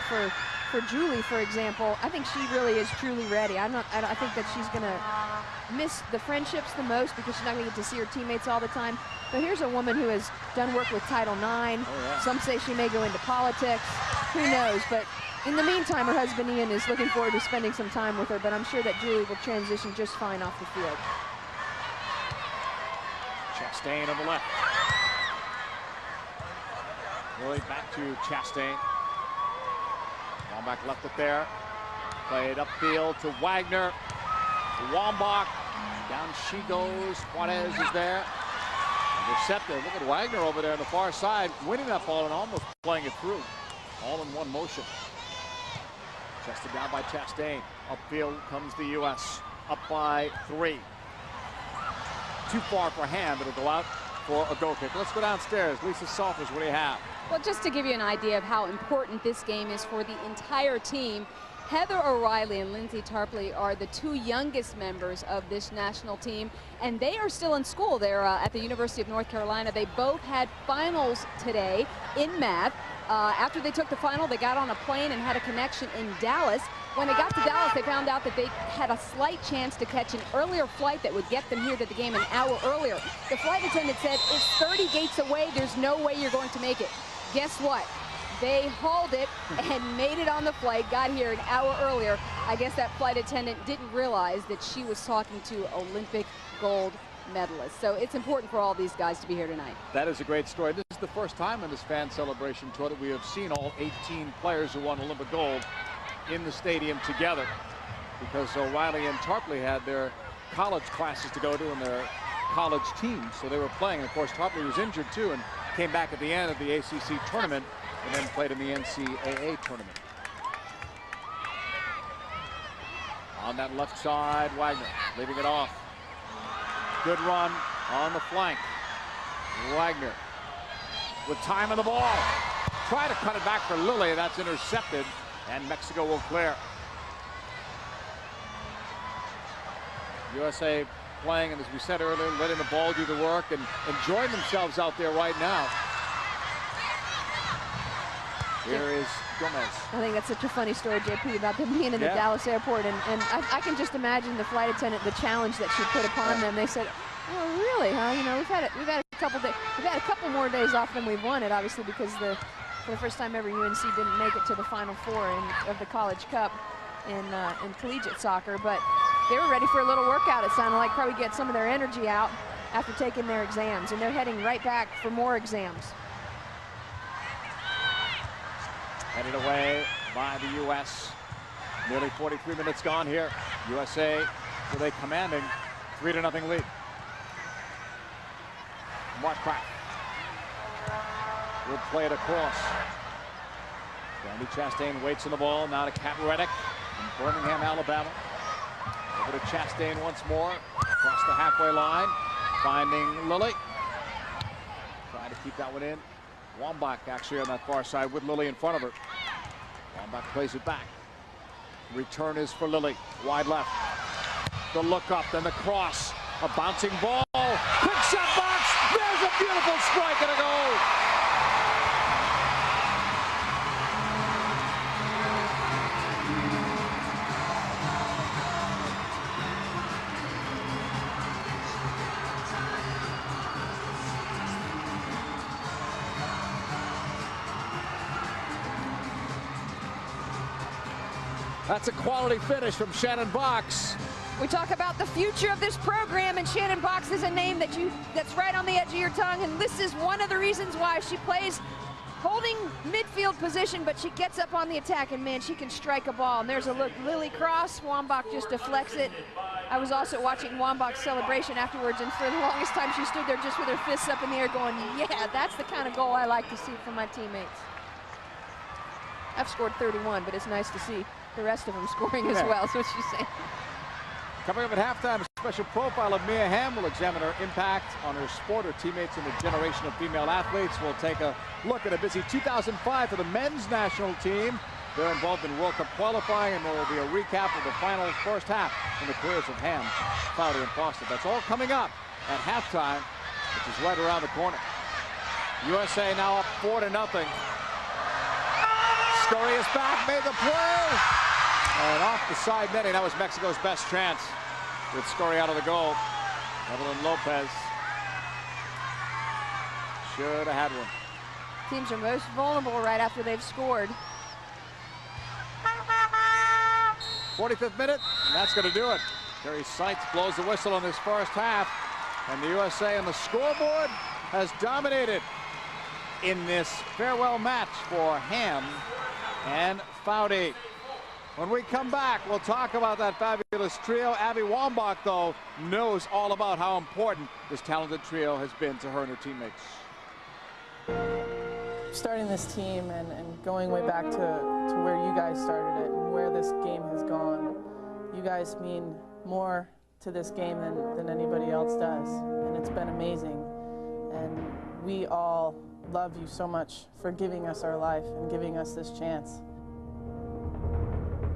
for Julie, for example, I think she really is truly ready. I think that she's going to miss the friendships the most because she's not going to get to see her teammates all the time. But here's a woman who has done work with Title IX. Oh, yeah. Some say she may go into politics. Who knows? But in the meantime, her husband Ian is looking forward to spending some time with her, but I'm sure that Julie will transition just fine off the field. Chastain on the left. Really back to Chastain. Wambach left it there. Played upfield to Wagner. Wambach. Down she goes. Juarez is there. Intercepted. Look at Wagner over there on the far side, winning that ball and almost playing it through. All in one motion. Chested down by Chastain. Upfield comes the U.S. Up by 3. Too far for Hamm. It'll go out for a goal kick. Let's go downstairs. Lisa Salters, what do you have? Well, just to give you an idea of how important this game is for the entire team, Heather O'Reilly and Lindsay Tarpley are the 2 youngest members of this national team, and they are still in school. They're at the University of North Carolina. They both had finals today in math. After they took the final, they got on a plane and had a connection in Dallas. When they got to Dallas, they found out that they had a slight chance to catch an earlier flight that would get them here to the game an hour earlier. The flight attendant said, it's 30 gates away. There's no way you're going to make it. Guess what? They hauled it and made it on the flight, got here an hour earlier. I guess that flight attendant didn't realize that she was talking to Olympic gold medalists. So it's important for all these guys to be here tonight. That is a great story. This is the first time in this fan celebration tour that we have seen all 18 players who won Olympic gold in the stadium together, because O'Reilly and Tarpley had their college classes to go to and their college teams, so they were playing. And of course, Tarpley was injured too and came back at the end of the ACC tournament and then played in the NCAA tournament. On that left side, Wagner leaving it off. Good run on the flank. Wagner with time on the ball. Try to cut it back for Lilly. That's intercepted, and Mexico will clear. USA playing, and as we said earlier, letting the ball do the work and enjoying themselves out there right now. Here is Gomez. I think that's such a funny story, JP, about them being in the Dallas airport, and I can just imagine the flight attendant, the challenge that she put upon them. They said, "Oh, really? Huh? You know, we've had a couple more days off than we've wanted, obviously, because for the first time ever, UNC didn't make it to the Final Four of the College Cup in collegiate soccer, but they were ready for a little workout. It sounded like probably get some of their energy out after taking their exams, and they're heading right back for more exams." Headed away by the U.S. Nearly 43 minutes gone here. USA with a commanding 3-0 lead. Mark Crack. Good play it across. Brandy Chastain waits on the ball. Now to Kat Reddick from Birmingham, Alabama. Over to Chastain once more. Across the halfway line. Finding Lily. Trying to keep that one in. Wambach actually on that far side with Lily in front of her. Wambach plays it back. Return is for Lily. Wide left. The look up, then the cross. A bouncing ball. Quick shot box. There's a beautiful strike and a goal. That's a quality finish from Shannon Box. We talk about the future of this program, and Shannon Box is a name that's right on the edge of your tongue, and this is one of the reasons why she plays holding midfield position, but she gets up on the attack, and man, she can strike a ball. And there's a look, Lily cross, Wambach just deflects it. I was also watching Wambach's celebration afterwards, and for the longest time she stood there just with her fists up in the air going, yeah, that's the kind of goal I like to see from my teammates. I've scored 31, but it's nice to see the rest of them scoring as well, is what she's saying. Coming up at halftime, a special profile of Mia Hamm will examine her impact on her sport, her teammates, and the generation of female athletes. We'll take a look at a busy 2005 for the men's national team. They're involved in World Cup qualifying, and there will be a recap of the final first half in the careers of Hamm, Fowler, and Foster. That's all coming up at halftime, which is right around the corner. USA now up 4-0. Scurry is back, made the play. And off the side netting, that was Mexico's best chance with Scurry out of the goal. Evelyn Lopez should have had one. Teams are most vulnerable right after they've scored. 45th minute, and that's going to do it. Terry Seitz blows the whistle on this first half, and the USA on the scoreboard has dominated in this farewell match for Hamm and Foudy. When we come back, we'll talk about that fabulous trio. Abby Wambach, though, knows all about how important this talented trio has been to her and her teammates. Starting this team and going way back to where you guys started it and where this game has gone, you guys mean more to this game than anybody else does. And it's been amazing. And we all love you so much for giving us our life and giving us this chance.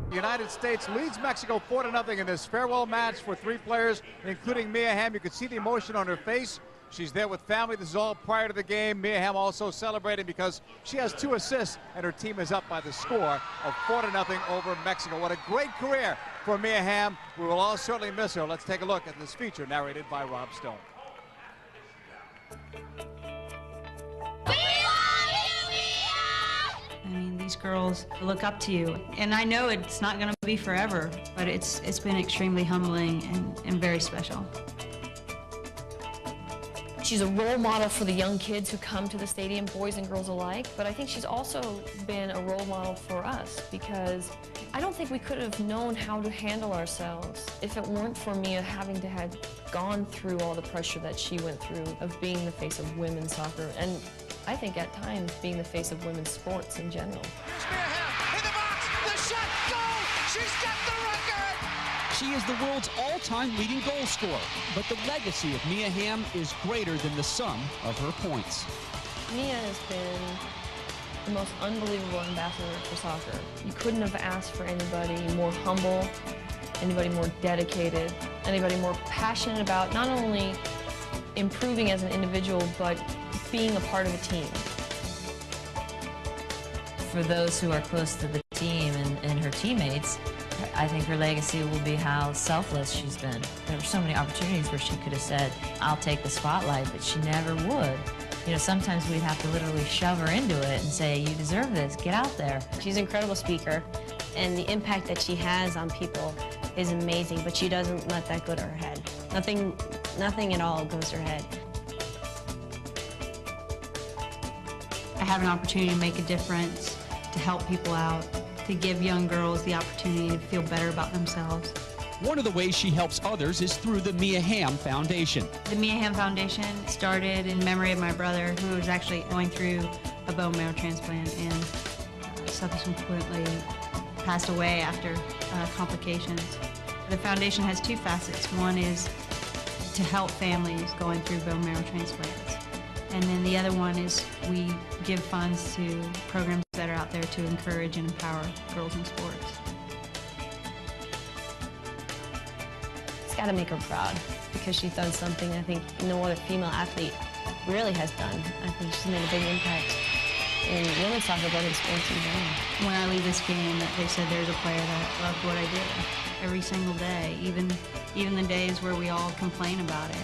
The United States leads Mexico 4-0 in this farewell match for three players, including Mia Hamm. You can see the emotion on her face. She's there with family. This is all prior to the game. Mia Hamm also celebrating because she has 2 assists, and her team is up by the score of 4-0 over Mexico. What a great career for Mia Hamm. We will all certainly miss her. Let's take a look at this feature narrated by Rob Stone. I mean, these girls look up to you, and I know it's not going to be forever, but it's been extremely humbling and very special. She's a role model for the young kids who come to the stadium, boys and girls alike, but I think she's also been a role model for us because I don't think we could have known how to handle ourselves if it weren't for Mia having to have gone through all the pressure that she went through of being the face of women's soccer, and I think at times being the face of women's sports in general. Here's Mia Hamm in the box, the shot, goal! She's got the record! She is the world's all-time leading goal scorer, but the legacy of Mia Hamm is greater than the sum of her points. Mia has been the most unbelievable ambassador for soccer. You couldn't have asked for anybody more humble, anybody more dedicated, anybody more passionate about not only improving as an individual, but being a part of a team. For those who are close to the team and her teammates, I think her legacy will be how selfless she's been. There were so many opportunities where she could have said, I'll take the spotlight, but she never would. You know, sometimes we'd have to literally shove her into it and say, you deserve this, get out there. She's an incredible speaker, and the impact that she has on people is amazing, but she doesn't let that go to her head. Nothing at all goes to her head. I have an opportunity to make a difference, to help people out, to give young girls the opportunity to feel better about themselves. One of the ways she helps others is through the Mia Hamm Foundation. The Mia Hamm Foundation started in memory of my brother, who was actually going through a bone marrow transplant and subsequently passed away after complications. The foundation has two facets. One is to help families going through bone marrow transplants. And then the other one is we give funds to programs that are out there to encourage and empower girls in sports. It's got to make her proud because she's done something I think no other female athlete really has done. I think she's made a big impact in women's soccer, but in sports in general. When I leave this game, they said there's a player that loved what I did every single day, even the days where we all complain about it.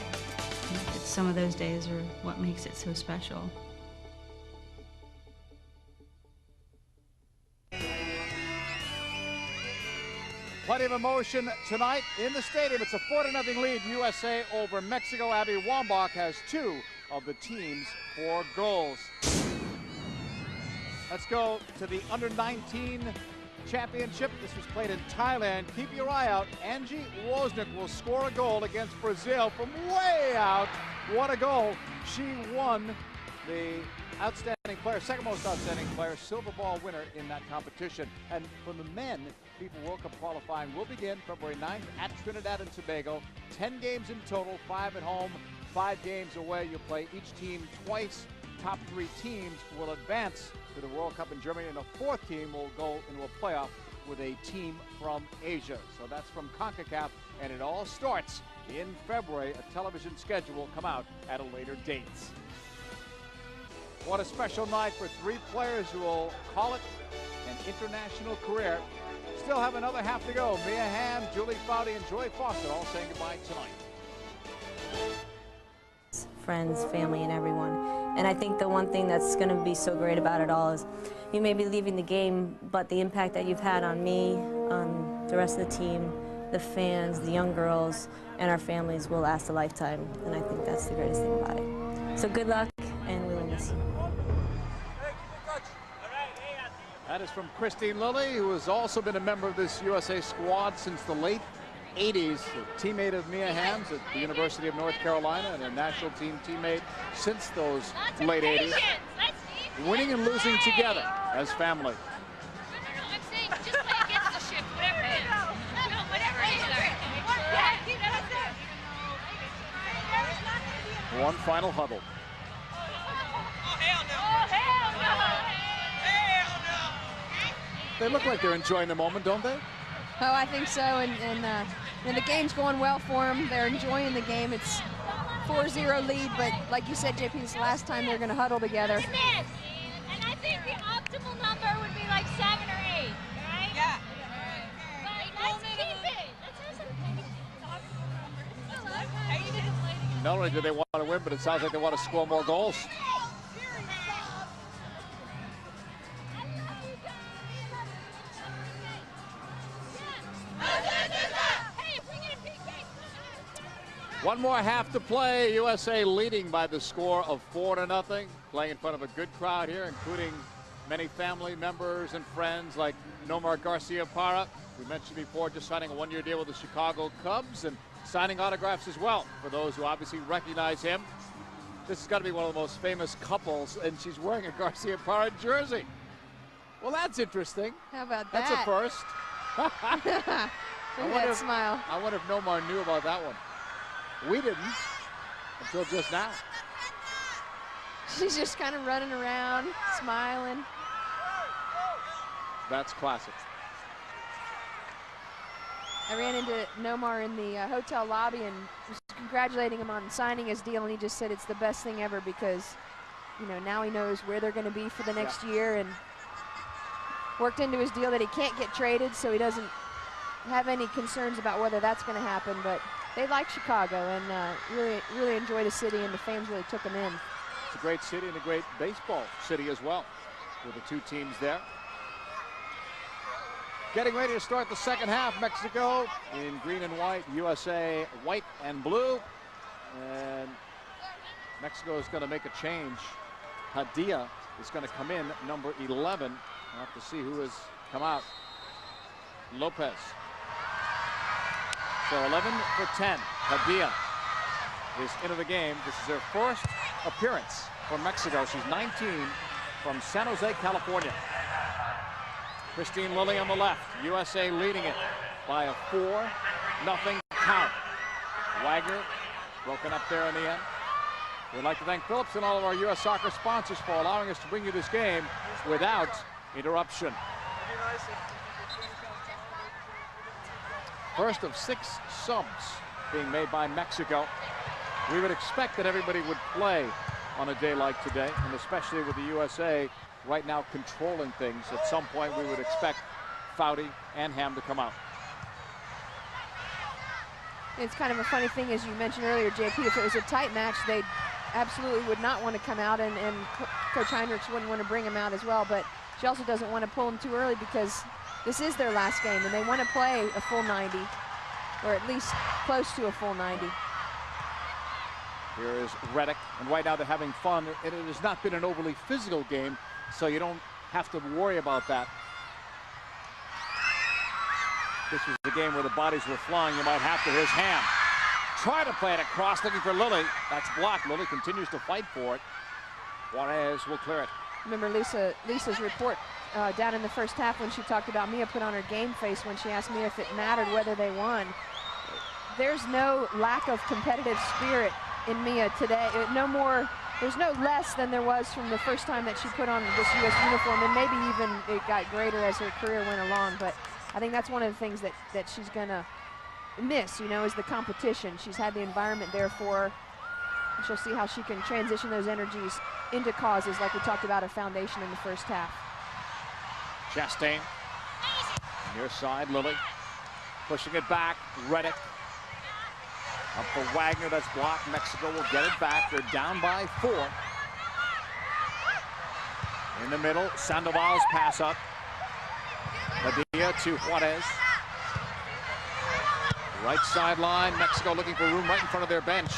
Some of those days are what makes it so special. Plenty of emotion tonight in the stadium. It's a 4-0 lead, USA over Mexico. Abby Wambach has 2 of the team's 4 goals. Let's go to the under-19 championship. This was played in Thailand. Keep your eye out. Angie Wozniak will score a goal against Brazil from way out. What a goal. She won the outstanding player, second most outstanding player, silver ball winner in that competition. And for the men, FIFA World Cup qualifying will begin February 9th at Trinidad and Tobago. 10 games in total, 5 at home, 5 games away. You'll play each team twice. Top 3 teams will advance to the World Cup in Germany, and a 4th team will go into a playoff with a team from Asia. So that's from CONCACAF, and it all starts in February. A television schedule will come out at a later date. What a special night for 3 players who will call it an international career. Still have another half to go. Mia Hamm, Julie Foudy, and Joy Foster all saying goodbye tonight. Friends, family, and everyone. And I think the one thing that's going to be so great about it all is you may be leaving the game, but the impact that you've had on me, on the rest of the team, the fans, the young girls, and our families will last a lifetime. And I think that's the greatest thing about it. So good luck, and we will miss you. That is from Christine Lilly, who has also been a member of this USA squad since the late 80s, a teammate of Mia Hamm's at the University of North Carolina and a national team teammate since those late 80s. Winning and losing together as family. One final huddle. They look like they're enjoying the moment, don't they? Oh, I think so, and the game's going well for them. They're enjoying the game. It's 4-0 lead, but like you said, JP, it's the last time they're going to huddle together. And I think the optimal number would be like 7 or 8, right? Yeah. But let's keep it. Not only do they want to win, but it sounds like they want to score more goals. One more half to play. USA leading by the score of 4-0. Playing in front of a good crowd here, including many family members and friends like Nomar Garcia-Parra. We mentioned before, just signing a 1-year deal with the Chicago Cubs and signing autographs as well for those who obviously recognize him. This has got to be one of the most famous couples, and she's wearing a Garcia-Parra jersey. Well, that's interesting. How about that? That's a first. Look at that smile. I wonder if Nomar knew about that one. We didn't until just now. She's just kind of running around, smiling. That's classic. I ran into Nomar in the hotel lobby and was congratulating him on signing his deal, and he just said it's the best thing ever because, you know, now he knows where they're going to be for the next year, and worked into his deal that he can't get traded, so he doesn't have any concerns about whether that's going to happen. But they like Chicago and really enjoy the city, and the fans really took them in. It's a great city and a great baseball city as well, with the 2 teams there. Getting ready to start the second half. Mexico in green and white, USA white and blue. And Mexico is going to make a change. Padilla is going to come in, number 11. We'll have to see who has come out. Lopez. So 11 for 10. Padilla is into the game. This is her first appearance for Mexico. She's 19 from San Jose, California. Christine Lilly on the left. USA leading it by a 4-0 count. Wagner broken up there in the end. We'd like to thank Phillips and all of our U.S. soccer sponsors for allowing us to bring you this game without interruption. First of 6 subs being made by Mexico. We would expect that everybody would play on a day like today, and especially with the USA right now controlling things. At some point we would expect Foudy and Ham to come out. It's kind of a funny thing, as you mentioned earlier, JP, if it was a tight match, they absolutely would not want to come out, and Coach Heinrichs wouldn't want to bring him out as well, but she also doesn't want to pull him too early because this is their last game, and they want to play a full 90, or at least close to a full 90. Here is Reddick, and right now they're having fun. It has not been an overly physical game, so you don't have to worry about that. This was the game where the bodies were flying. You might have to. Here's Ham. Try to play it across, looking for Lilly. That's blocked. Lilly continues to fight for it. Juarez will clear it. Remember Lisa's report down in the first half when she talked about Mia put on her game face when she asked Mia if it mattered whether they won. There's no lack of competitive spirit in Mia today. There's no less than there was from the first time that she put on this U.S. uniform, and maybe even it got greater as her career went along. But I think that's one of the things that she's gonna miss, you know, is the competition. She's had the environment there for her. And she'll see how she can transition those energies into causes like we talked about, a foundation in the first half. Chastain, near side, Lilly, pushing it back, Reddick. Up for Wagner, that's blocked. Mexico will get it back. They're down by 4. In the middle, Sandoval's pass up. Padilla to Juarez. Right sideline, Mexico looking for room right in front of their bench.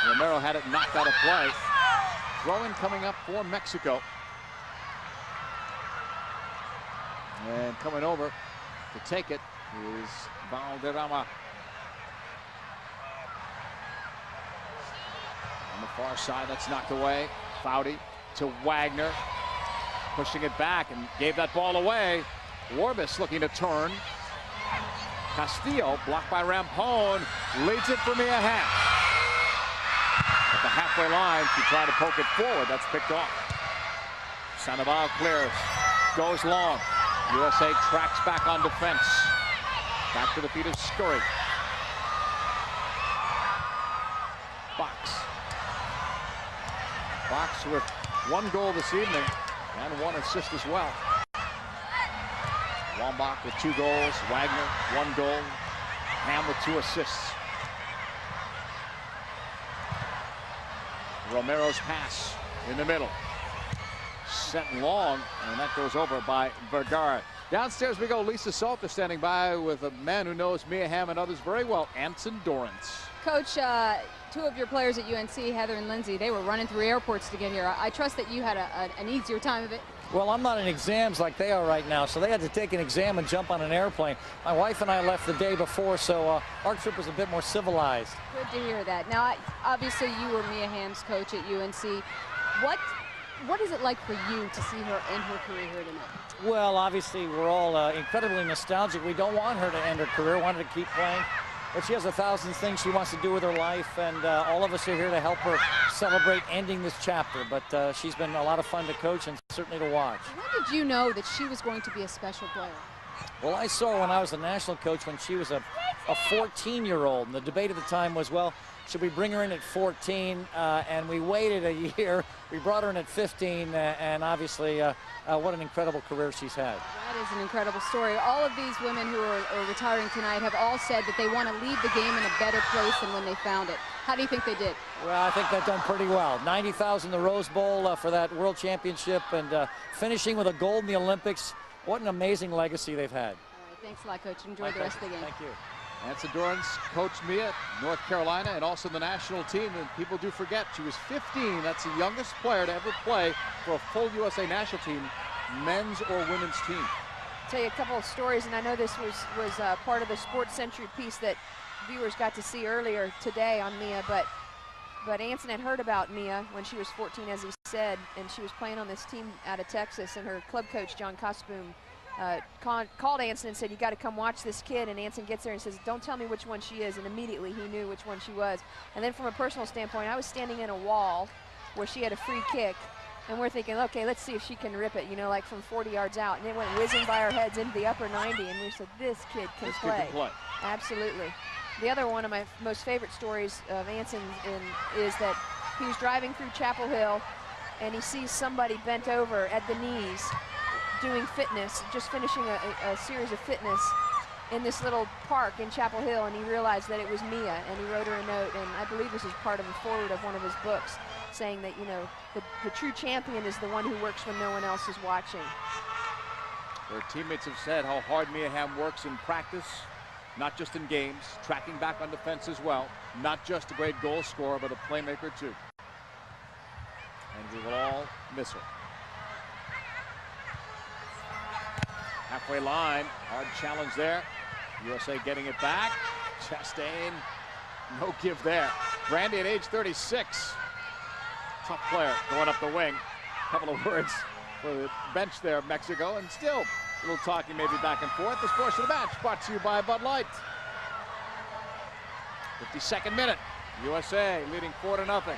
Romero had it knocked out of play. Throw-in coming up for Mexico. And coming over to take it is Valderrama. On the far side, that's knocked away. Foudy to Wagner. Pushing it back and gave that ball away. Warbis looking to turn. Castillo blocked by Rampone. Leads it for Mia Hamm. At the halfway line, she tried to poke it forward. That's picked off. Sandoval clears. Goes long. USA tracks back on defense. Back to the feet of Scurry. Fox with 1 goal this evening and 1 assist as well. Wambach with 2 goals. Wagner 1 goal. Ham with 2 assists. Romero's pass in the middle. Set long, and that goes over by Vergara. Downstairs we go. Lisa Salter standing by with a man who knows Mia Hamm and others very well, Anson Dorrance. Coach, 2 of your players at UNC, Heather and Lindsay, they were running through airports to get here. I trust that you had an easier time of it. Well, I'm not in exams like they are right now, so they had to take an exam and jump on an airplane. My wife and I left the day before, so our trip was a bit more civilized. Good to hear that. Now, obviously, you were Mia Hamm's coach at UNC. What is it like for you to see her end her career here tonight? Well, obviously, we're all incredibly nostalgic. We don't want her to end her career, want her to keep playing. But she has 1,000 things she wants to do with her life, and all of us are here to help her celebrate ending this chapter. But she's been a lot of fun to coach and certainly to watch. When did you know that she was going to be a special player? Well, I saw her when I was a national coach when she was a 14-year-old. And the debate at the time was, well, should we bring her in at 14? And we waited a year. We brought her in at 15, and obviously, what an incredible career she's had. That is an incredible story. All of these women who are retiring tonight have all said that they want to leave the game in a better place than when they found it. How do you think they did? Well, I think they've done pretty well. 90,000 the Rose Bowl for that World Championship, and finishing with a gold in the Olympics. What an amazing legacy they've had. All right, thanks a lot, Coach. Enjoy the rest of the game. Thank you. Anson Dorrance coached Mia, North Carolina, and also the national team. And people do forget she was 15. That's the youngest player to ever play for a full USA national team, men's or women's team. tell you a couple of stories, and I know this was part of the Sports Century piece that viewers got to see earlier today on Mia, but Anson had heard about Mia when she was 14, as he said, and she was playing on this team out of Texas, and her club coach, John Cosboom, called Anson and said, you got to come watch this kid, and Anson gets there and says, don't tell me which one she is, and immediately he knew which one she was. And then from a personal standpoint, I was standing in a wall where she had a free kick, and we're thinking, okay, let's see if she can rip it, you know, like from 40 yards out, and it went whizzing by our heads into the upper 90, and we said, this kid can play. Absolutely. The other one of my most favorite stories of Anson's is that he was driving through Chapel Hill, and he sees somebody bent over at the knees doing fitness, just finishing a series of fitness in this little park in Chapel Hill, and he realized that it was Mia, and he wrote her a note, and I believe this is part of the foreword of one of his books, saying that, you know, the true champion is the one who works when no one else is watching. Her teammates have said how hard Mia Hamm works in practice, not just in games, tracking back on defense as well, not just a great goal scorer, but a playmaker too. And we will all miss her. Halfway line, hard challenge there. USA getting it back. Chastain, no give there. Brandy at age 36. Tough player going up the wing. A couple of words for the bench there, Mexico, and still a little talking maybe back and forth. This portion of the match brought to you by Bud Light. 52nd minute. USA leading 4-0.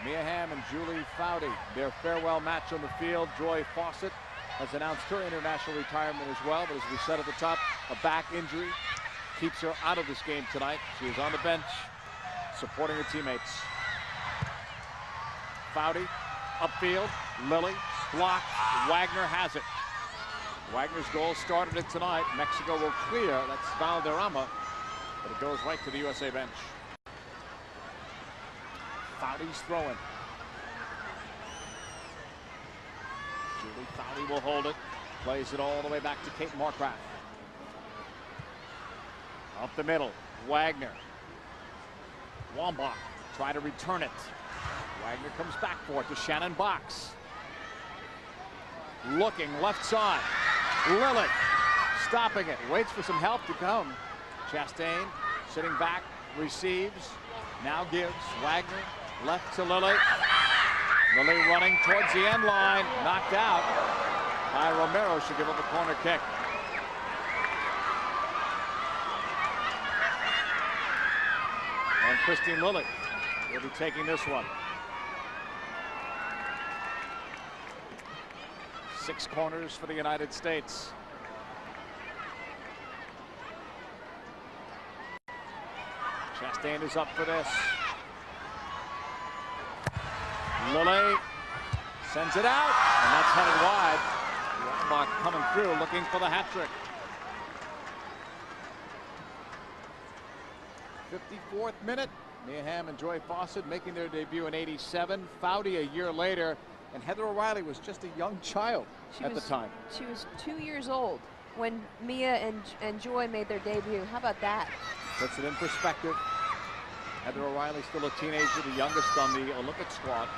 Mia Hamm and Julie Foudy, their farewell match on the field. Joy Fawcett has announced her international retirement as well, but as we said at the top, a back injury keeps her out of this game tonight. She is on the bench supporting her teammates. Foudy, upfield, Lily, blocked, Wagner has it. Wagner's goal started it tonight. Mexico will clear, that's Valderrama, but it goes right to the USA bench. Foudy's throwing. Julie Foudy will hold it. Plays it all the way back to Kate Markgraf. Up the middle, Wagner. Wambach try to return it. Wagner comes back for it to Shannon Box. Looking left side. Lillet stopping it. Waits for some help to come. Chastain sitting back, receives. Now gives. Wagner left to Lillet. Lily running towards the end line, knocked out by Romero. Should give up a corner kick. And Christine Lilly will be taking this one. 6 corners for the United States. Chastain is up for this. Lilly sends it out, and that's headed wide. Wambach coming through, looking for the hat trick. 54th minute. Mia Hamm and Joy Fawcett making their debut in '87. Foudy a year later, and Heather O'Reilly was just a young child at the time. She was 2 years old when Mia and Joy made their debut. How about that? Puts it in perspective. Heather O'Reilly still a teenager, the youngest on the Olympic squad.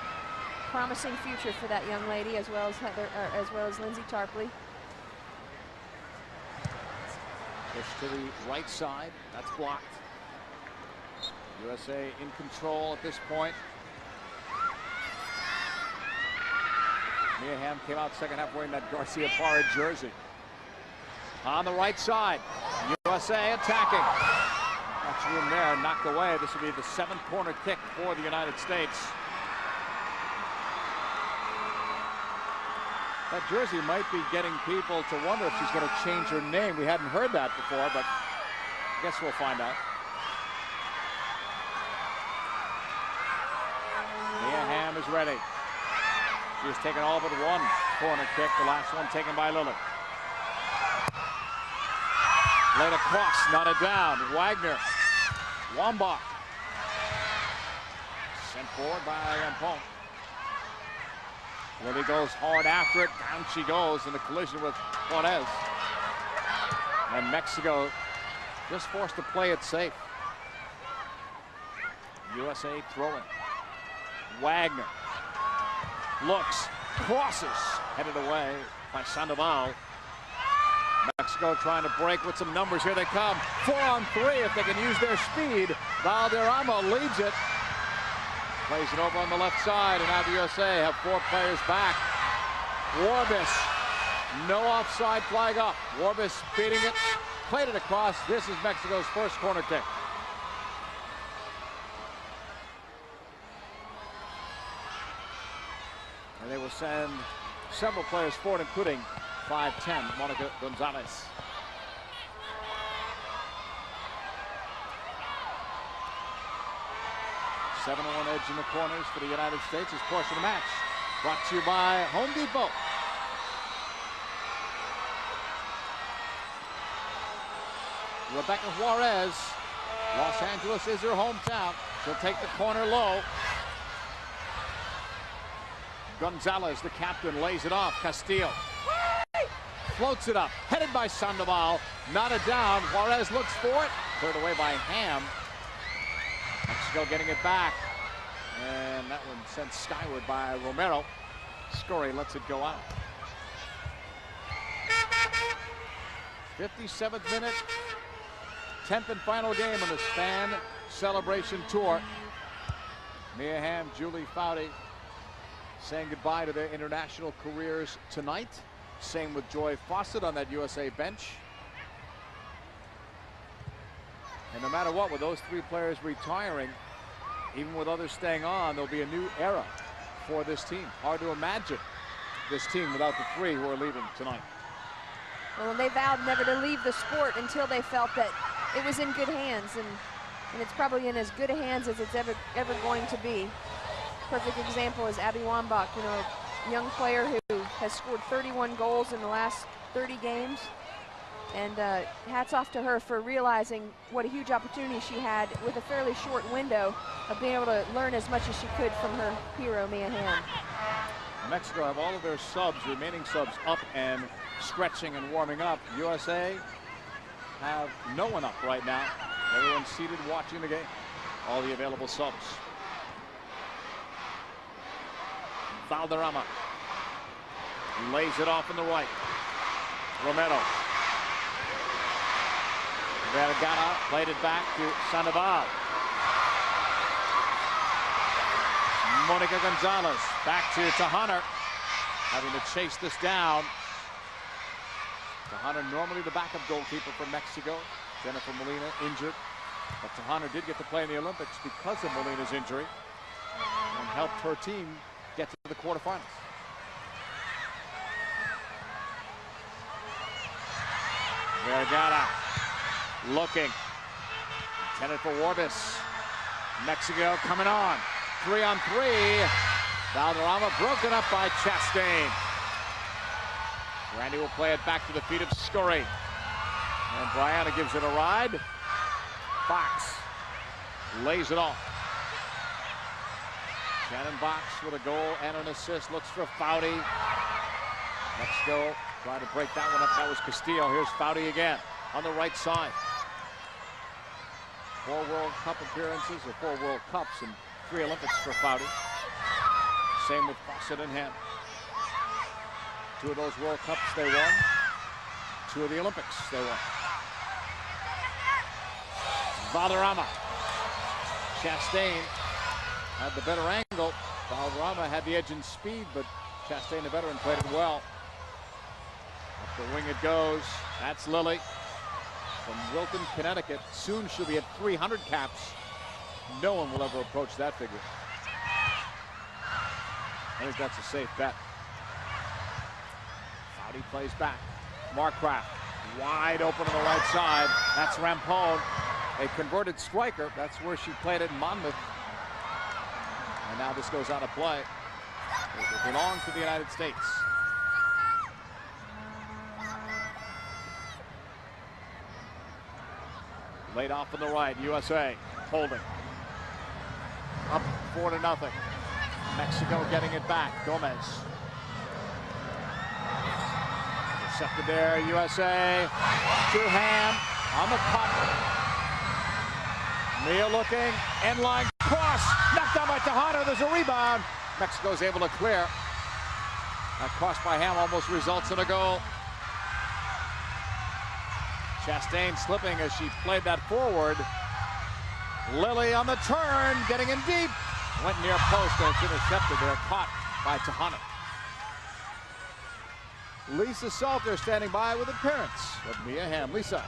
Promising future for that young lady, as well as Heather, as well as Lindsay Tarpley. Push to the right side. That's blocked. USA in control at this point. Mia Hamm came out second half wearing that Garcia Parra jersey. On the right side, USA attacking. Much room there, knocked away. This will be the 7th corner kick for the United States. That jersey might be getting people to wonder if she's going to change her name. We hadn't heard that before, but I guess we'll find out. Mia Hamm is ready. She has taken all but one corner kick, the last one taken by Lilly. Laid across, not a down. Wagner, Wambach. Sent forward by Yampon. Lilly goes hard after it. Down she goes in the collision with Juarez. And Mexico just forced to play it safe. USA throwing. Wagner looks, crosses, headed away by Sandoval. Mexico trying to break with some numbers. Here they come. 4-on-3 if they can use their speed. Valderrama leads it. Plays it over on the left side, and now the USA have 4 players back. Warbis, no offside flag up. Warbis beating it, played it across. This is Mexico's first corner kick. And they will send several players forward, including 5'10", Monica Gonzalez. Seven-on edge in the corners for the United States is portion of the match. Brought to you by Home Depot. Rebecca Juarez. Los Angeles is her hometown. She'll take the corner low. Gonzalez, the captain, lays it off. Castillo floats it up. Headed by Sandoval. Knotted down. Juarez looks for it. Cleared away by Ham. Mexico getting it back. And that one sent skyward by Romero. Scurry lets it go out. 57th minute. 10th and final game on this fan celebration tour. Mia Hamm, Julie Foudy saying goodbye to their international careers tonight. Same with Joy Fawcett on that USA bench. And no matter what, with those 3 players retiring, even with others staying on, there'll be a new era for this team. Hard to imagine this team without the 3 who are leaving tonight. Well, they vowed never to leave the sport until they felt that it was in good hands, and it's probably in as good a hands as it's ever going to be. Perfect example is Abby Wambach, you know, a young player who has scored 31 goals in the last 30 games. And hats off to her for realizing what a huge opportunity she had with a fairly short window of being able to learn as much as she could from her hero, Mia Hamm. Mexico have all of their remaining subs up and stretching and warming up. USA have no one up right now. Everyone's seated watching the game. All the available subs. Valderrama lays it off on the right. Romero. Vergara played it back to Sandoval. Monica Gonzalez back to Tahana, having to chase this down. Tahana, normally the backup goalkeeper for Mexico. Jennifer Molina injured, but Tahana did get to play in the Olympics because of Molina's injury and helped her team get to the quarterfinals. Vergara looking, intended for Warbis. Mexico coming on, 3-on-3. Valderrama broken up by Chastain. Randy will play it back to the feet of Scurry. And Brianna gives it a ride. Box lays it off. Shannon Box with a goal and an assist. Looks for Foudy. Mexico trying to break that one up. That was Castillo. Here's Foudy again on the right side. 4 World Cup appearances, or 4 World Cups, and 3 Olympics for Foudy. Same with Fawcett and Hamm. 2 of those World Cups they won. 2 of the Olympics they won. Valderrama. Chastain had the better angle. Valderrama had the edge in speed, but Chastain, the veteran, played it well. Up the wing it goes. That's Lily from Wilton, Connecticut. Soon she'll be at 300 caps. No one will ever approach that figure. I think that's a safe bet. Foudy plays back. Markcraft wide open on the right side. That's Rampone, a converted striker. That's where she played at Monmouth. And now this goes out of play. It will belong to the United States. Laid off on the right, USA holding. Up 4-0. Mexico getting it back. Gomez. Intercepted there, USA. To Hamm on the puck. Mia looking, end line cross. Knocked down by Tahana, there's a rebound. Mexico's able to clear. That cross by Hamm almost results in a goal. Chastain slipping as she played that forward. Lily on the turn, getting in deep. Went near post, and it's intercepted there, caught by Tahana. Lisa Salter standing by with appearance of Mia Hamm. Lisa.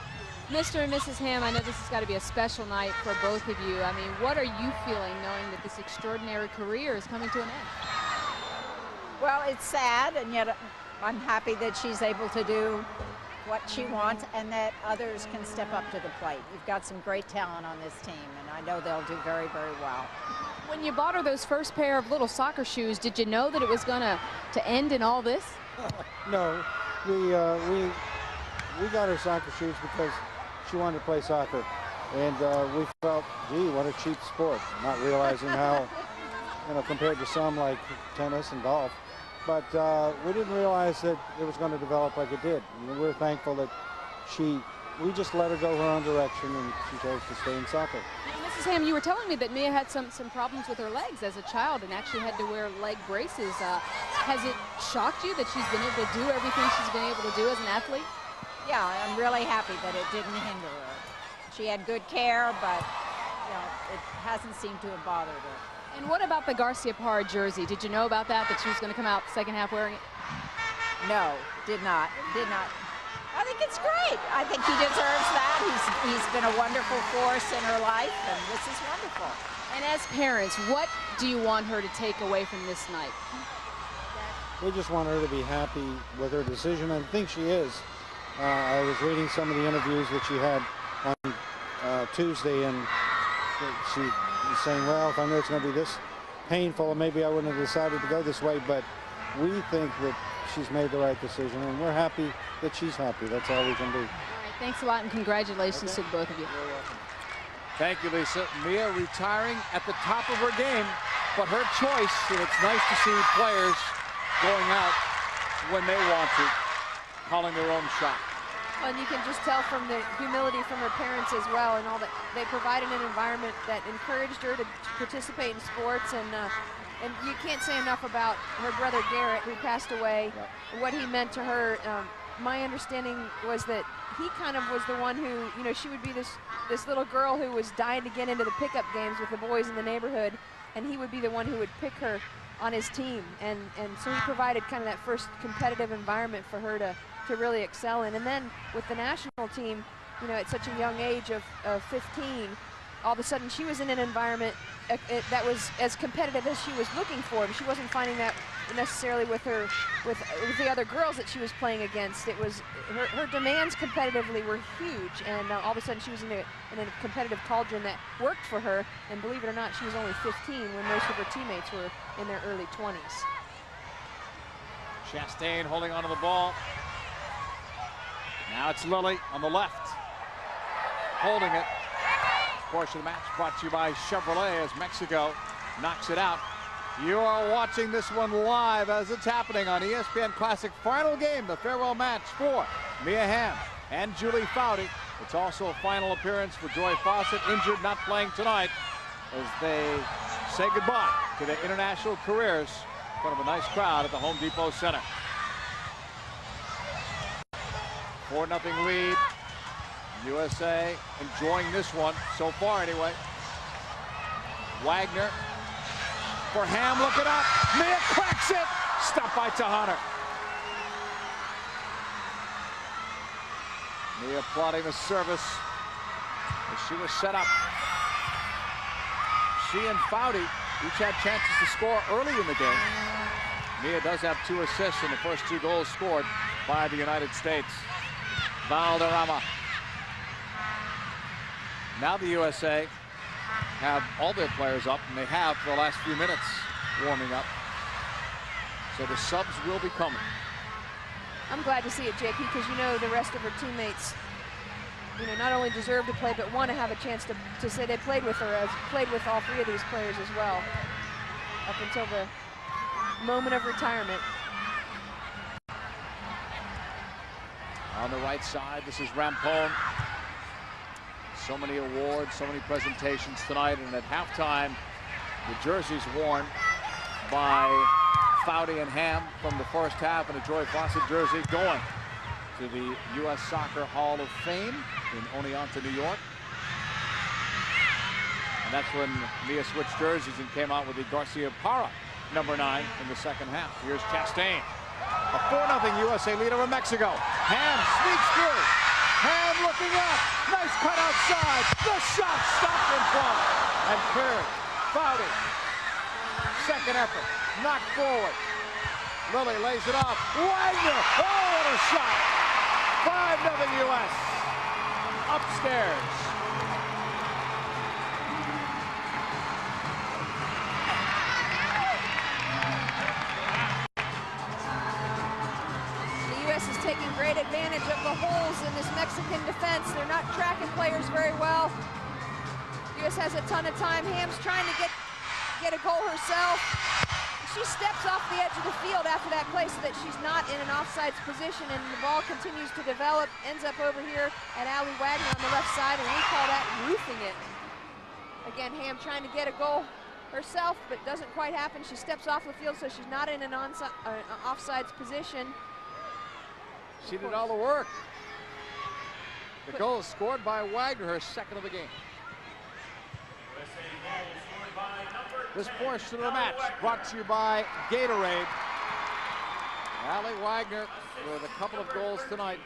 Mr. and Mrs. Hamm, I know this has got to be a special night for both of you. I mean, what are you feeling knowing that this extraordinary career is coming to an end? Well, it's sad, and yet I'm happy that she's able to do what she wants and that others can step up to the plate. You've got some great talent on this team, and I know they'll do very, very well. When you bought her those first pair of little soccer shoes, did you know that it was going to end in all this? No, we got her soccer shoes because she wanted to play soccer, and we felt, gee, what a cheap sport, not realizing how, compared to some like tennis and golf. But we didn't realize that it was going to develop like it did. And we're thankful that we just let her go her own direction, and she chose to stay in soccer. Mrs. Hamm, you were telling me that Mia had some problems with her legs as a child and actually had to wear leg braces. Has it shocked you that she's been able to do everything she's been able to do as an athlete? Yeah, I'm really happy that it didn't hinder her. She had good care, but it hasn't seemed to have bothered her. And what about the Garcia Parra jersey? Did you know about that she was going to come out second half wearing it? No, did not. I think it's great. I think he deserves that. He's been a wonderful force in her life, and this is wonderful. And as parents, what do you want her to take away from this night? We just want her to be happy with her decision, and I think she is. I was reading some of the interviews that she had on Tuesday, and she was saying, well, if I knew it's going to be this painful, maybe I wouldn't have decided to go this way, but we think that she's made the right decision, and we're happy that she's happy. That's all we can do. All right, thanks a lot, and congratulations to both of you. You're welcome. Thank you, Lisa. Mia retiring at the top of her game, but her choice, and it's nice to see players going out when they want to, calling their own shot. Well, and you can just tell from the humility from her parents as well, and all that they provided an environment that encouraged her to participate in sports, and you can't say enough about her brother Garrett, who passed away, what he meant to her. My understanding was that he kind of was the one who, she would be this little girl who was dying to get into the pickup games with the boys in the neighborhood, and he would be the one who would pick her on his team, and so he provided kind of that first competitive environment for her to really excel in. And then with the national team, at such a young age of 15, all of a sudden she was in an environment that was as competitive as she was looking for. She wasn't finding that necessarily with the other girls that she was playing against. It was her demands competitively were huge, and all of a sudden she was in a competitive cauldron that worked for her. And believe it or not, she was only 15 when most of her teammates were in their early 20s. Chastain holding onto the ball. Now it's Lily on the left, holding it. This portion of the match brought to you by Chevrolet as Mexico knocks it out. You are watching this one live as it's happening on ESPN Classic. Final game, the farewell match for Mia Hamm and Julie Foudy. It's also a final appearance for Joy Fawcett, injured, not playing tonight, as they say goodbye to their international careers in front of a nice crowd at the Home Depot Center. 4-0 lead. USA enjoying this one so far anyway. Wagner for Hamm, look it up. Mia cracks it. Stopped by Tahana. Mia plotting the service as she was set up. She and Foudy each had chances to score early in the game. Mia does have 2 assists in the first 2 goals scored by the United States. Valderrama. Now the USA have all their players up, and they have for the last few minutes warming up. So the subs will be coming. I'm glad to see it, JP, because the rest of her teammates, not only deserve to play, but want to have a chance to say they played with her, played with all 3 of these players as well, up until the moment of retirement. On the right side, this is Rampone. So many awards, so many presentations tonight, and at halftime, the jerseys worn by Foudy and Hamm from the first half, and a Joy Fawcett jersey going to the U.S. Soccer Hall of Fame in Oneonta, New York. And that's when Mia switched jerseys and came out with the Garcia Parra #9 in the second half. Here's Chastain. A 4-0 USA lead over Mexico. Ham sneaks through. Ham looking up. Nice cut outside. The shot stopped in front and cleared. Foudy. Second effort. Knocked forward. Lily lays it off. Wagner. Oh, what a shot. 5-0 US. Upstairs. Is taking great advantage of the holes in this Mexican defense. They're not tracking players very well. U.S. has a ton of time. Ham's trying to get a goal herself. She steps off the edge of the field after that play so that she's not in an offsides position, and the ball continues to develop, ends up over here at Allie Wagner on the left side, and we call that roofing it. Again, Ham trying to get a goal herself, but doesn't quite happen. She steps off the field so she's not in an offsides position. She did all the work. The goal is scored by Wagner, her second of the game. This portion of the match brought to you by Gatorade. Allie Wagner with a couple of goals tonight.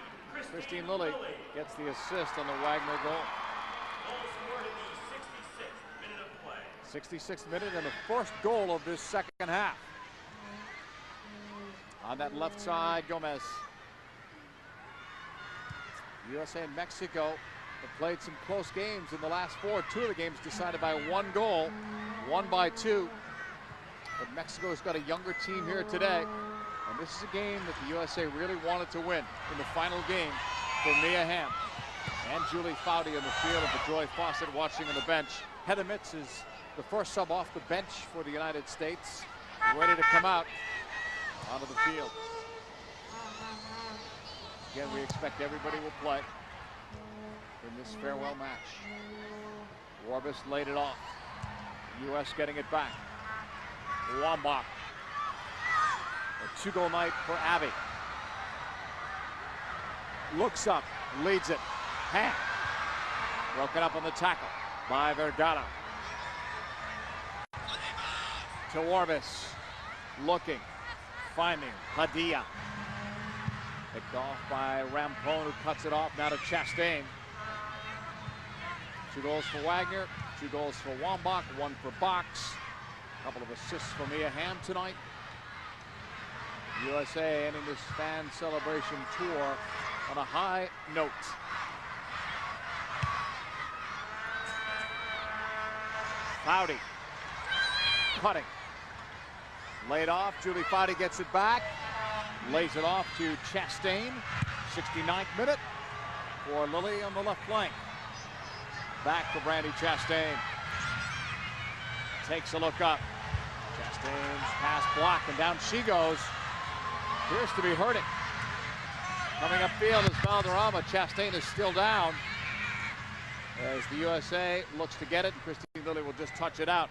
Christine Lilly gets the assist on the Wagner goal. 66th minute and the first goal of this second half. On that left side, Gomez. USA and Mexico have played some close games in the last four. Two of the games decided by one goal, one by two. But Mexico's got a younger team here today. And this is a game that the USA really wanted to win in the final game for Mia Hamm. And Julie Foudy in the field, and Joy Fawcett watching on the bench. Heather Mitz is the first sub off the bench for the United States, ready to come out onto the field. Again, we expect everybody will play in this farewell match. Warbus laid it off. U.S. getting it back. Wambach. A two-goal night for Abby. Looks up, leads it. Ham. Broken up on the tackle by Vergara. To Warbus. Looking. Finding Padilla. Picked off by Rampone, who cuts it off. Now to Chastain. 2 goals for Wagner, 2 goals for Wambach, 1 for Box. A couple of assists for Mia Hamm tonight. USA ending this fan celebration tour on a high note. Foudy. Cutting. Laid off. Julie Foudy gets it back. Lays it off to Chastain. 69th minute for Lily on the left flank. Back for Brandy Chastain. Takes a look up. Chastain's pass blocked, and down she goes. Appears to be hurting. Coming upfield is Valderrama. Chastain is still down as the USA looks to get it, and Christine Lilly will just touch it out.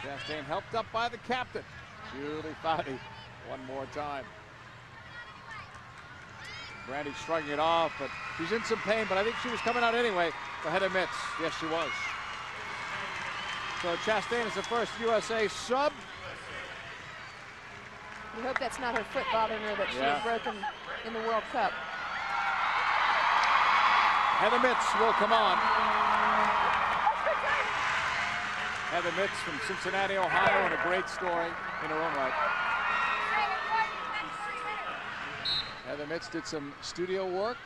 Chastain helped up by the captain, Julie Foudy, one more time. Brandy shrugging it off, but she's in some pain, but I think she was coming out anyway for Heather Mitz. Yes, she was. So Chastain is the first USA sub. We hope that's not her foot bothering her that she had broken in the World Cup. Heather Mitz will come on. Heather Mitz from Cincinnati, Ohio, and a great story in her own right. Heather Mitz did some studio work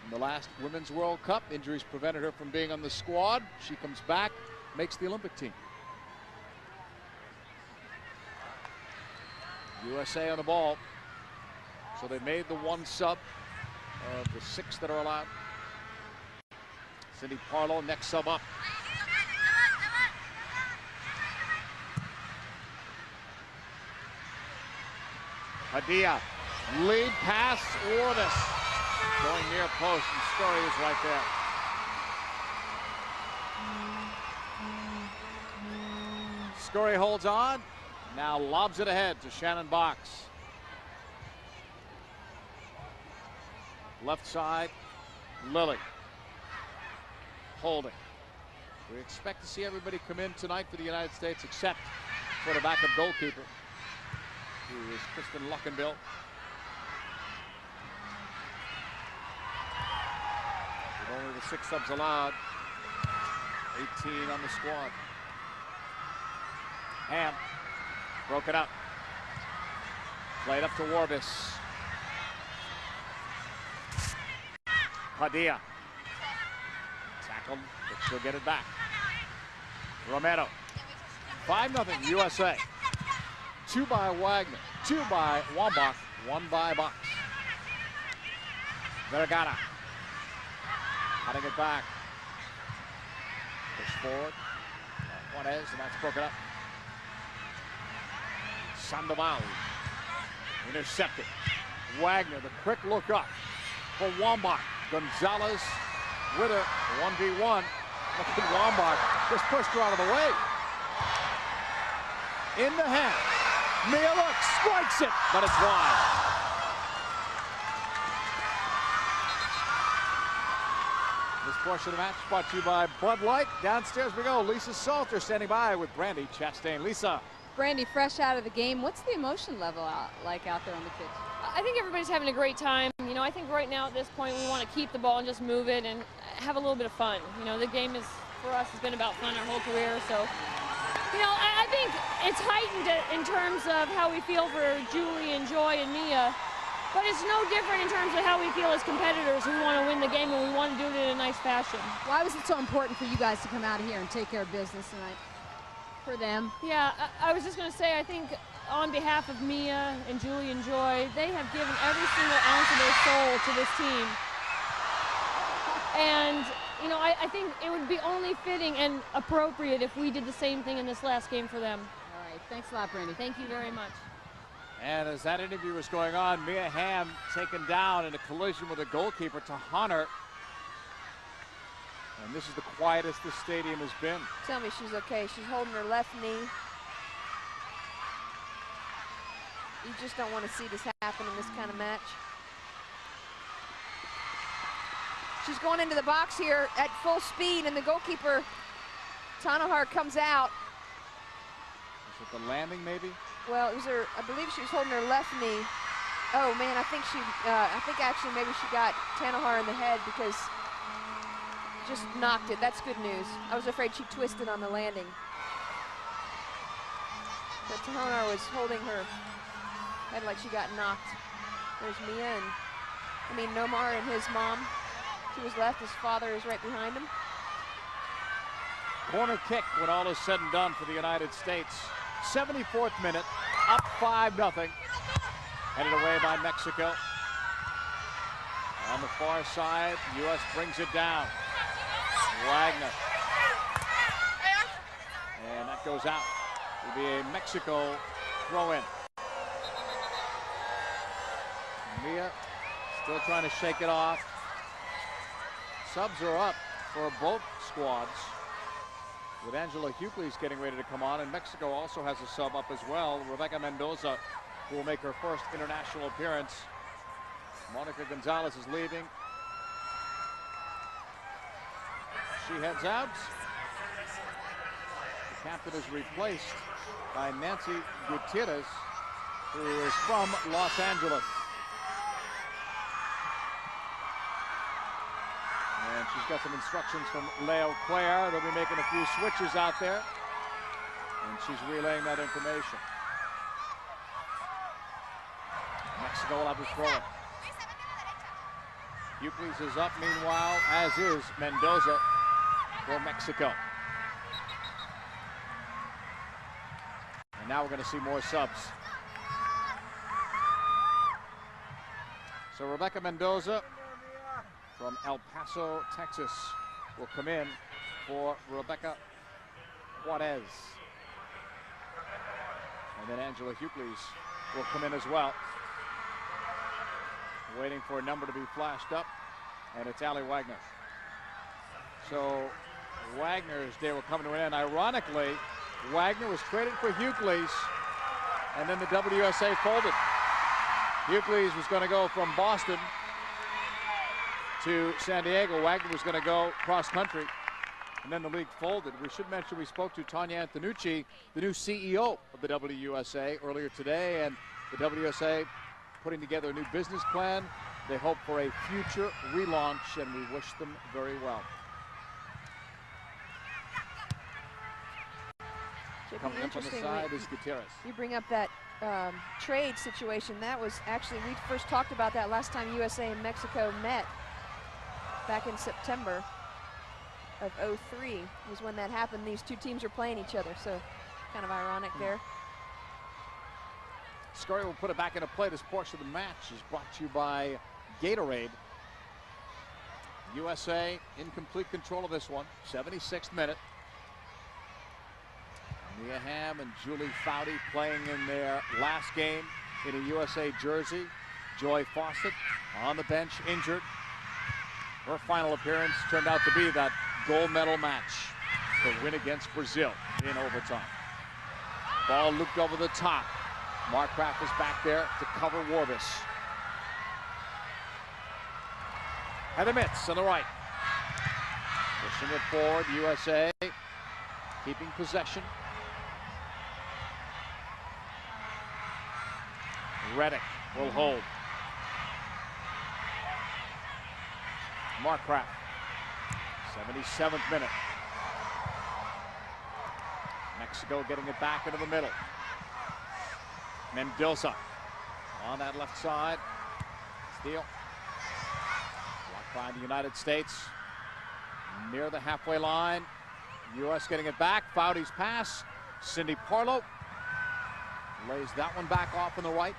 in the last Women's World Cup. Injuries prevented her from being on the squad. She comes back, makes the Olympic team. USA on the ball. So they made the one sub of the 6 that are allowed. Cindy Parlow, next sub up. Padilla, lead pass, Orvis. Going near post, and Story is right there. Story holds on, now lobs it ahead to Shannon Box. Left side, Lily. Holding. We expect to see everybody come in tonight for the United States except for the backup goalkeeper, who is Kristen Luckenbill. With only the 6 subs allowed, 18 on the squad. Ham broke it up. Played up to Warbis. Padilla. Tackled, but she'll get it back. Romero. 5-0 USA. 2 by Wagner, 2 by Wambach, 1 by Box. Vergara. Cutting it back. Push forward. Juarez, and that's broken up. Sandoval. Intercepted. Wagner, the quick look up for Wambach. Gonzalez with her, 1v1. Look at Wambach, just pushed her out of the way. In the hand. Mia looks, strikes it, but it's wide. This portion of the match brought to you by Bud Light. Downstairs we go. Lisa Salter standing by with Brandy Chastain. Lisa. Brandy, fresh out of the game, what's the emotion level like out there on the pitch? I think everybody's having a great time. You know, I think right now at this point we want to keep the ball and just move it and have a little bit of fun. You know, the game is, for us, has been about fun our whole career. So, you know, I think it's heightened in terms of how we feel for Julie and Joy and Mia. But it's no different in terms of how we feel as competitors who want to win the game and we want to do it in a nice fashion. Why was it so important for you guys to come out of here and take care of business tonight? For them? Yeah, I was just going to say, I think on behalf of Mia and Julie and Joy, they have given every single ounce of their soul to this team. And, you know, I think it would be only fitting and appropriate if we did the same thing in this last game for them. All right, thanks a lot, Brandy. Thank you very much. And as that interview was going on, Mia Hamm taken down in a collision with a goalkeeper to Hunter. And this is the quietest this stadium has been. Tell me she's okay. She's holding her left knee. You just don't want to see this happen in this kind of match. She's going into the box here at full speed, and the goalkeeper, Tanahar, comes out. Is it the landing, maybe? Well, it was her, I believe she was holding her left knee. Oh, man, I think actually maybe she got Tanahar in the head because just knocked it. That's good news. I was afraid she twisted on the landing. But Tanahar was holding her head like she got knocked. There's Mia and, Nomar and his mom to his left. His father is right behind him. Corner kick when all is said and done for the United States. 74th minute, up 5-0. Headed away by Mexico. On the far side, U.S. brings it down. Wagner. And that goes out. It'll be a Mexico throw-in. Mia still trying to shake it off. Subs are up for both squads, with Angela Hughley's getting ready to come on, and Mexico also has a sub up as well. Rebecca Mendoza, who will make her first international appearance. Monica Gonzalez is leaving. She heads out. The captain is replaced by Nancy Gutierrez, who is from Los Angeles. And she's got some instructions from Leo Claire. They'll be making a few switches out there. And she's relaying that information. Mexico will have a throw. Hughley's is up meanwhile, as is Mendoza for Mexico. And now we're going to see more subs. So Rebecca Mendoza from El Paso, Texas, will come in for Rebecca Juarez. And then Angela Hughley's will come in as well. Waiting for a number to be flashed up, and it's Allie Wagner. So Wagner's day will come to an end. Ironically, Wagner was traded for Hughley's, and then the WSA folded. Hughley's was going to go from Boston to San Diego. Wagner was going to go cross country, and then the league folded. We should mention we spoke to Tanya Antonucci, the new CEO of the WUSA, earlier today, and the WUSA putting together a new business plan. They hope for a future relaunch, and we wish them very well. Coming up on the side is Gutierrez. You bring up that trade situation. That was actually, we first talked about that last time USA and Mexico met back in September of '03 was when that happened. These two teams are playing each other, so kind of ironic there. Scurry will put it back into play. This portion of the match is brought to you by Gatorade. USA in complete control of this one. 76th minute. Mia Hamm and Julie Foudy playing in their last game in a USA jersey. Joy Fawcett on the bench, injured. Her final appearance turned out to be that gold medal match, the win against Brazil in overtime. Ball looped over the top. Markgraf is back there to cover Warbis. Heather Mitz on the right. Pushing it forward, USA keeping possession. Reddick will hold. Markgraf, 77th minute. Mexico getting it back into the middle. Mendoza on that left side. Steal. Blocked by the United States. Near the halfway line. U.S. getting it back. Foudy's pass. Cindy Parlow lays that one back off on the right.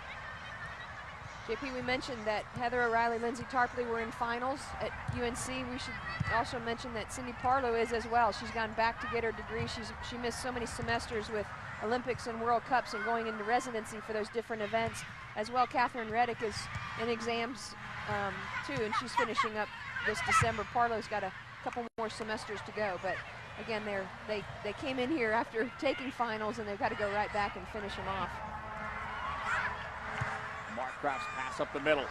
JP, we mentioned that Heather O'Reilly, Lindsay Tarpley were in finals at UNC. We should also mention that Cindy Parlow is as well. She's gone back to get her degree. She missed so many semesters with Olympics and World Cups and going into residency for those different events. As well, Catherine Reddick is in exams too, and she's finishing up this December. Parlow's got a couple more semesters to go, but again, they came in here after taking finals, and they've got to go right back and finish them off. Markgraf's pass up the middle.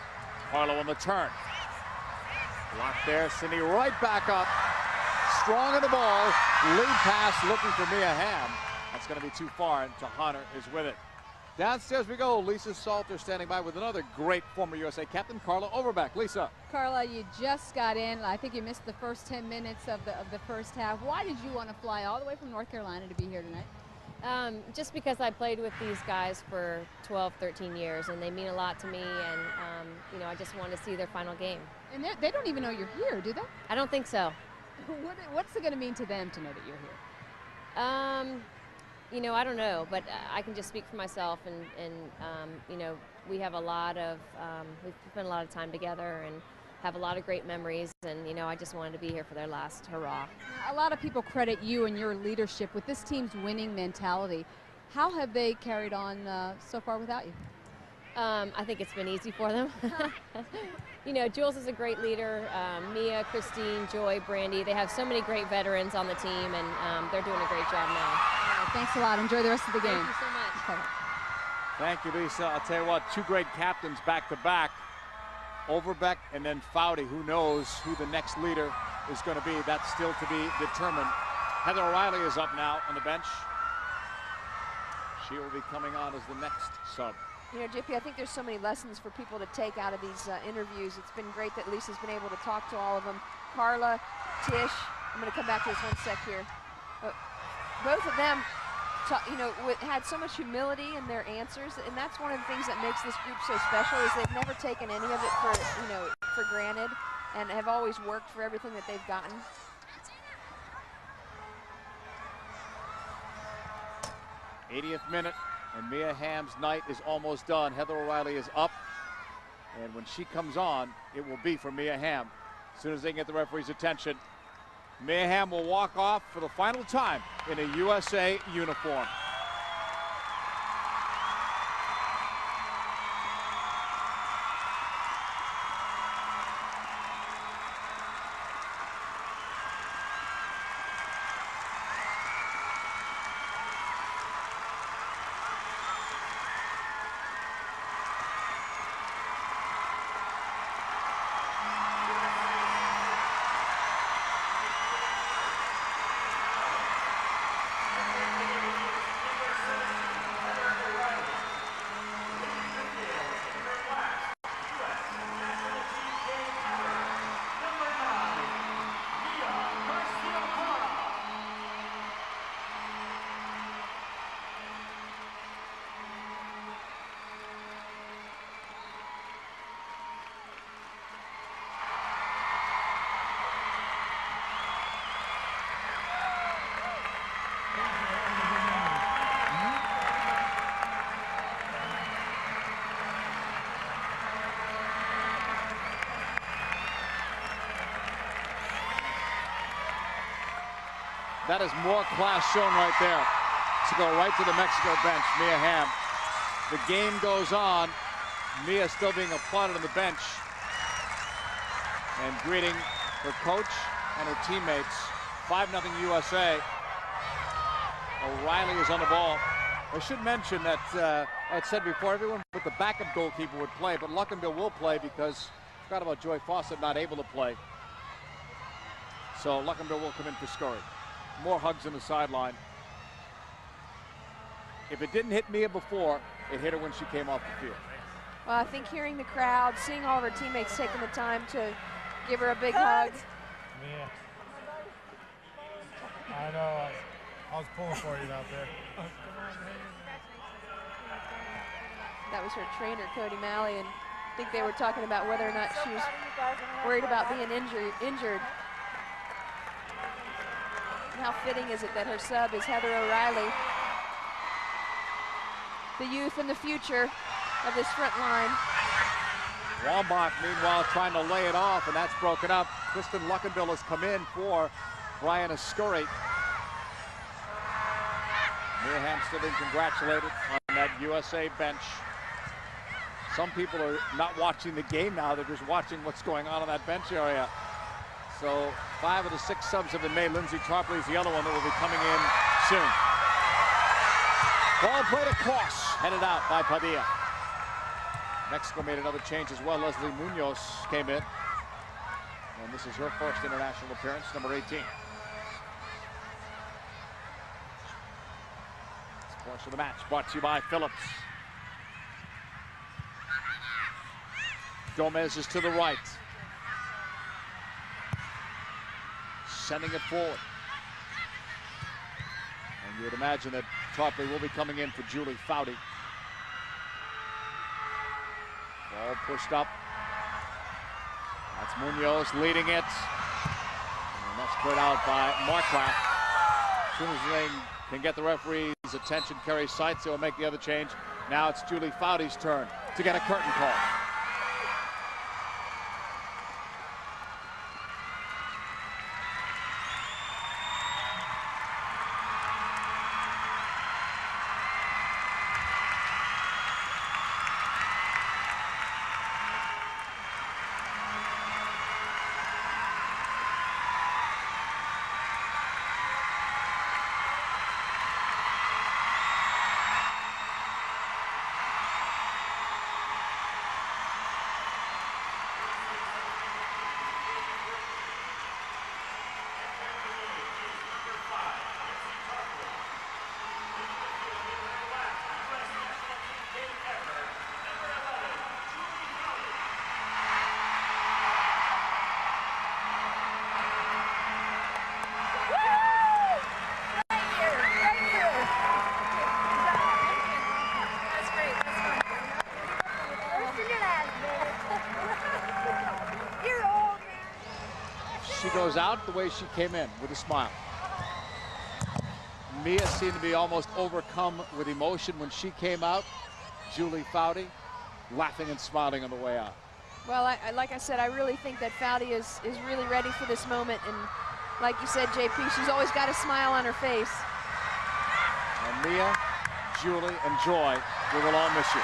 Parlow on the turn. Blocked there. Cindy right back up. Strong on the ball. Lead pass looking for Mia Hamm. That's going to be too far, and Tahana is with it. Downstairs we go. Lisa Salter standing by with another great former USA captain, Carla Overbeck. Lisa. Carla, you just got in. I think you missed the first 10 minutes of the first half. Why did you want to fly all the way from North Carolina to be here tonight? Just because I played with these guys for 12, 13 years, and they mean a lot to me, and you know, I just want to see their final game. And they don't even know you're here, do they? I don't think so. What's it going to mean to them to know that you're here? You know, I don't know, but I can just speak for myself, and you know, we have a lot of, we've spent a lot of time together and have a lot of great memories, and you know, I just wanted to be here for their last hurrah. A lot of people credit you and your leadership with this team's winning mentality. How have they carried on so far without you? I think it's been easy for them. You know, Jules is a great leader. Mia, Christine, Joy, Brandy, they have so many great veterans on the team, and they're doing a great job now. Thanks a lot. Enjoy the rest of the game. Thank you so much. Thank you, Lisa. I'll tell you what, two great captains back to back. Overbeck and then Foudy. Who knows who the next leader is going to be? That's still to be determined. Heather O'Reilly is up now on the bench. She will be coming on as the next sub. You know, JP, I think there's so many lessons for people to take out of these interviews. It's been great that Lisa's been able to talk to all of them. Carla, Tish, I'm going to come back to this one sec here. Both of them, you know, had so much humility in their answers, and that's one of the things that makes this group so special, is they've never taken any of it for, you know, for granted, and have always worked for everything that they've gotten. '80th minute, and Mia Hamm's night is almost done. Heather O'Reilly is up, and when she comes on, it will be for Mia Hamm. As soon as they can get the referee's attention, Mia Hamm will walk off for the final time in a USA uniform. That is more class shown right there. To go right to the Mexico bench, Mia Hamm. The game goes on. Mia still being applauded on the bench and greeting her coach and her teammates. 5-0 USA. O'Reilly is on the ball. I should mention that I had said before, everyone but the backup goalkeeper would play, but Luckenbill will play because I forgot about Joy Fawcett not able to play. So Luckenbill will come in for Scurry. More hugs on the sideline. If it didn't hit Mia before, it hit her when she came off the field. Well, I think hearing the crowd, seeing all of her teammates taking the time to give her a big hug. Mia. I know. I was pulling for you out there. That was her trainer, Cody Malley, and I think they were talking about whether or not she was worried about being injured. And how fitting is it that her sub is Heather O'Reilly, the youth and the future of this front line. Wambach, meanwhile, trying to lay it off, and that's broken up. Kristen Luckenbill has come in for Brian Scurry. Mia Hamm still being congratulated on that USA bench. Some people are not watching the game now. They're just watching what's going on in that bench area. So 5 of the 6 subs have been made. Lindsay Tarpley is the other one that will be coming in soon. Ball played across, headed out by Padilla. Mexico made another change as well. Leslie Munoz came in. And this is her first international appearance, number 18. Course of the match brought to you by Phillips. Gomez is to the right. Sending it forward. And you would imagine that Tarpley will be coming in for Julie Foudy. Ball pushed up. That's Munoz leading it. And that's put out by Marcraft. As soon as they can get the referee's attention, Kerry Seitz, they will make the other change. Now it's Julie Foudy's turn to get a curtain call. She goes out the way she came in, with a smile. Mia seemed to be almost overcome with emotion when she came out. Julie Foudy laughing and smiling on the way out. Well, like I said, I really think that Foudy is really ready for this moment. And like you said, JP, she's always got a smile on her face. And Mia, Julie, and Joy, we will all miss you.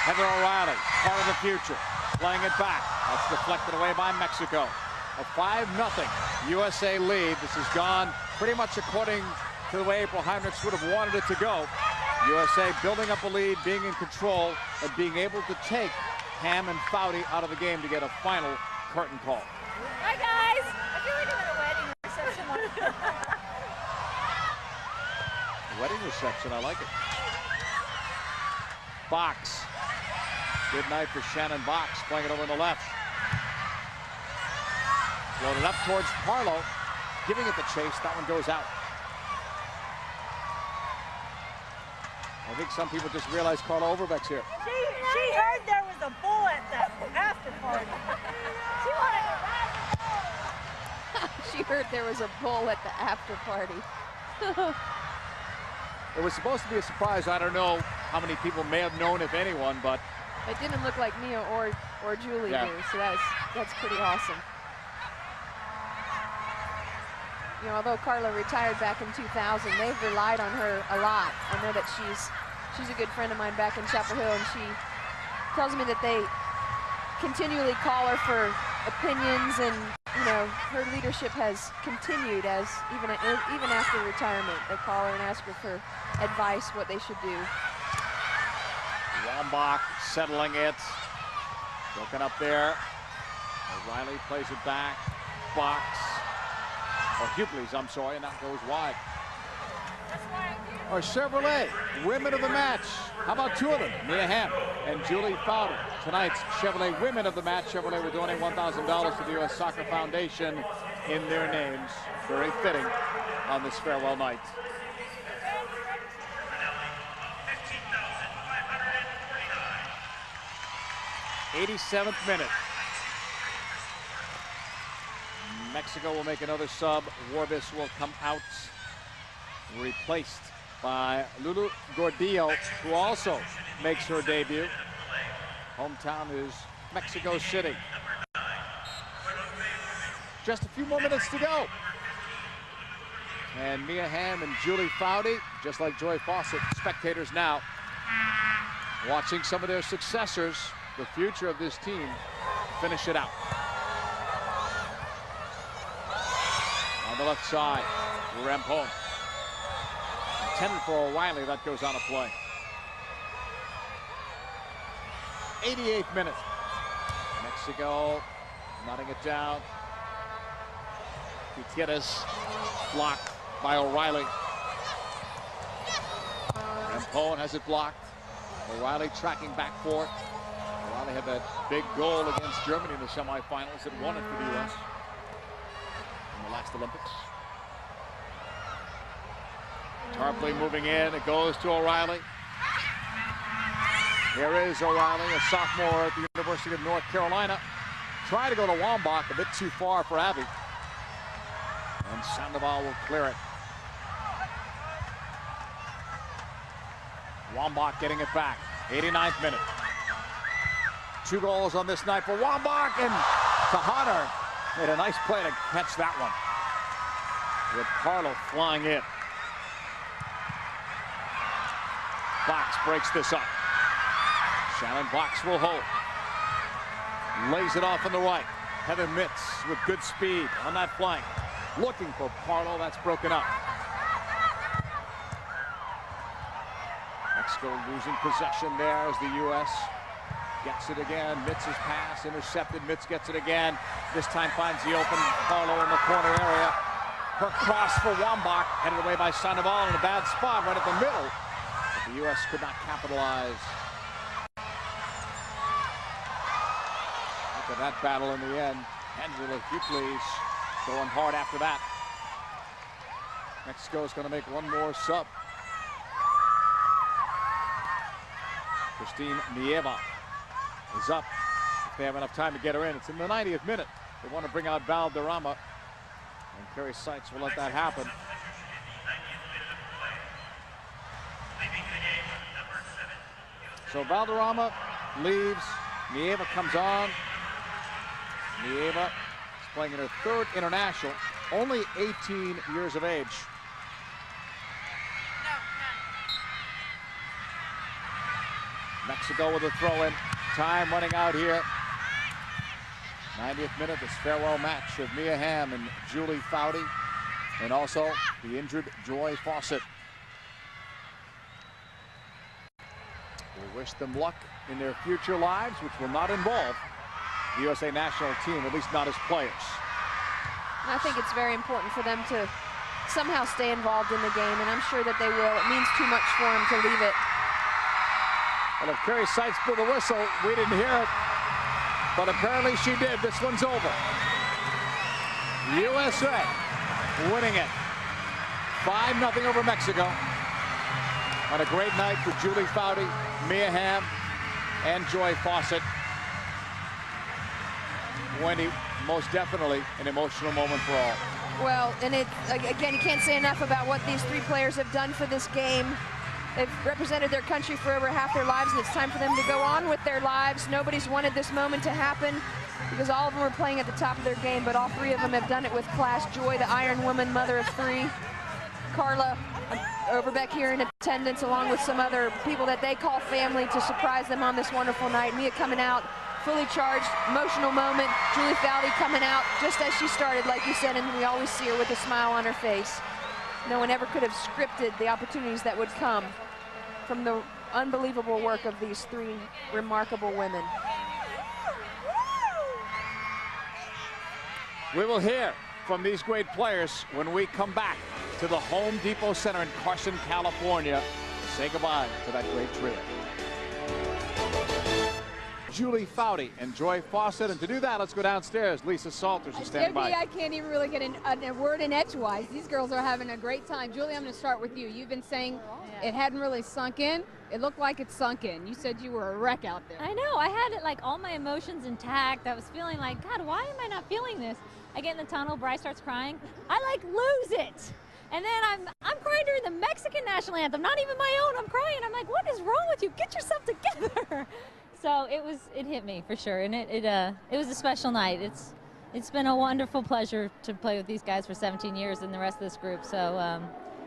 Heather O'Reilly, part of the future, playing it back. That's deflected away by Mexico. A 5-0 USA lead. This has gone pretty much according to the way April Heinrichs would have wanted it to go. USA building up a lead, being in control, and being able to take Hamm and Foudy out of the game to get a final curtain call. Hi, guys. I feel like I'm at a wedding reception. Wedding reception, I like it. Box. Good night for Shannon Box, playing it over on the left. Loaded up towards Parlow, giving it the chase. That one goes out. I think some people just realized Carla Overbeck's here. She heard there was a bull at the after party. She wanted to ride. She heard there was a bull at the after party. It was supposed to be a surprise. I don't know how many people may have known, if anyone, but it didn't look like Mia or Julie knew, so that's pretty awesome. you know, although Carla retired back in 2000, they've relied on her a lot. I know that she's a good friend of mine back in Chapel Hill, and she tells me that they continually call her for opinions, and you know, her leadership has continued as even after retirement. They call her and ask her for advice, what they should do. Wambach settling it. Broken up there. O'Reilly plays it back. Box. Or Hughley's, I'm sorry, and that goes wide. Or Chevrolet, women of the match. How about two of them? Mia Hamm and Julie Fowler. Tonight's Chevrolet women of the match. Chevrolet will donate $1,000 to the U.S. Soccer Foundation in their names. Very fitting on this farewell night. 87th minute. Mexico will make another sub. Warbis will come out, replaced by Lulu Gordillo, who also makes her debut. Hometown is Mexico City. Just a few more minutes to go. And Mia Hamm and Julie Fowdy, just like Joy Fawcett, spectators now, watching some of their successors, the future of this team, finish it out. On the left side, Rampone. Intended for O'Reilly, that goes on a play. 88th minute. Mexico knotting it down. Gutierrez blocked by O'Reilly. Rampone has it blocked. O'Reilly tracking back for it. O'Reilly had that big goal against Germany in the semifinals that won it for the U.S. in the last Olympics. Tarpley moving in, it goes to O'Reilly. Here is O'Reilly, a sophomore at the University of North Carolina. Trying to go to Wambach, a bit too far for Abby. And Sandoval will clear it. Wambach getting it back. 89th minute. 2 goals on this night for Wambach, and Tahana made a nice play to catch that one. With Carlo flying in. Box breaks this up. Shannon Box will hold. Lays it off on the right. Heather Mitz with good speed on that flank. Looking for Parlo, that's broken up. Mexico losing possession there as the U.S. gets it again. Mitz's pass intercepted. Mitz gets it again. This time finds the open Parlo in the corner area. Her cross for Wambach, headed away by Sandoval in a bad spot right at the middle. But the U.S. could not capitalize. Look at that battle in the end. Angela Hughley's going hard after that. Mexico's going to make one more sub. Christine Nieva is up. If they have enough time to get her in. It's in the 90th minute. They want to bring out Valderrama. And Carrie Seitz will let that happen. So Valderrama leaves. Nieva comes on. Nieva is playing in her 3rd international, only 18 years of age. Mexico with a throw-in. Time running out here. 90th minute, this farewell match of Mia Hamm and Julie Fowdy, and also the injured Joy Fawcett. We'll wish them luck in their future lives, which will not involve the USA national team, at least not as players. I think it's very important for them to somehow stay involved in the game, and I'm sure that they will. It means too much for them to leave it. Well, if Carrie Seitz blew the whistle, we didn't hear it, but apparently she did. This one's over. USA winning it 5-0 over Mexico. On a great night for Julie Fowdy, Mia Hamm, and Joy Fawcett. Wendy, most definitely an emotional moment for all. Well, and again, you can't say enough about what these 3 players have done for this game. They've represented their country for over half their lives, and it's time for them to go on with their lives. Nobody's wanted this moment to happen because all of them are playing at the top of their game, but all three of them have done it with class. Joy, the Iron Woman, mother of three. Carla, Overbeck here in attendance, along with some other people that they call family to surprise them on this wonderful night. Mia coming out, fully charged, emotional moment. Julie Faldy coming out just as she started, like you said, and we always see her with a smile on her face. No one ever could have scripted the opportunities that would come from the unbelievable work of these three remarkable women. We will hear from these great players when we come back to the Home Depot Center in Carson, California. Say goodbye to that great trio. Julie Faldy and Joy Fawcett, and to do that, let's go downstairs. Lisa Salters is standing by. I can't even really get a word in edgewise. These girls are having a great time. Julie, I'm going to start with you. You've been saying it hadn't really sunk in. It looked like it sunk in. You said you were a wreck out there. I know. I had like all my emotions intact. I was feeling like, God, why am I not feeling this? I get in the tunnel. Bryce starts crying. I like lose it. And then I'm crying during the Mexican national anthem, not even my own. I'm crying. I'm like, what is wrong with you? Get yourself together. So it hit me for sure, and it was a special night. It's been a wonderful pleasure to play with these guys for 17 years and the rest of this group. So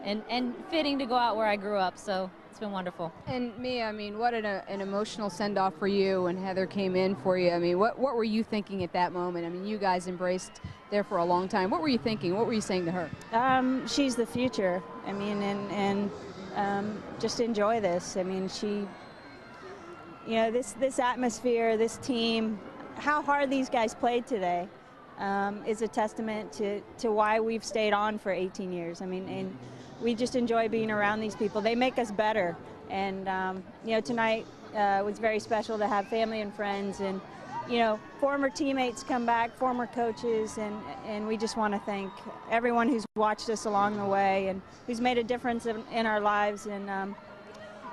and fitting to go out where I grew up. So it's been wonderful. And Mia, I mean, what an emotional send-off for you, and Heather came in for you. I mean, what were you thinking at that moment? I mean, you guys embraced there for a long time. What were you thinking? What were you saying to her? She's the future. I mean, and just enjoy this. I mean, you know, this atmosphere, this team, how hard these guys played today is a testament to why we've stayed on for 18 years. I mean, and we just enjoy being around these people. They make us better. And, you know, tonight was very special to have family and friends and, you know, former teammates come back, former coaches, and we just want to thank everyone who's watched us along the way and who's made a difference in our lives. And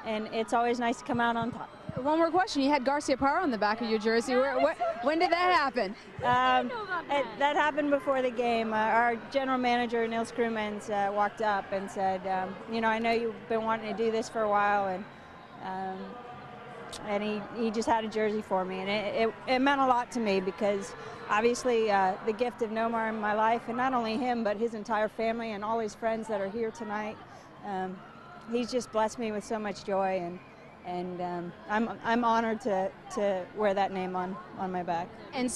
it's always nice to come out on top. One more question. You had Garcia Parra on the back of your jersey. When did that happen? That happened before the game. Our general manager, Nils Krumens, walked up and said, you know, I know you've been wanting to do this for a while, and he just had a jersey for me. And it meant a lot to me because obviously the gift of Nomar in my life, and not only him, but his entire family and all his friends that are here tonight, he's just blessed me with so much joy. And I'm honored to wear that name on my back. And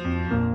Bye.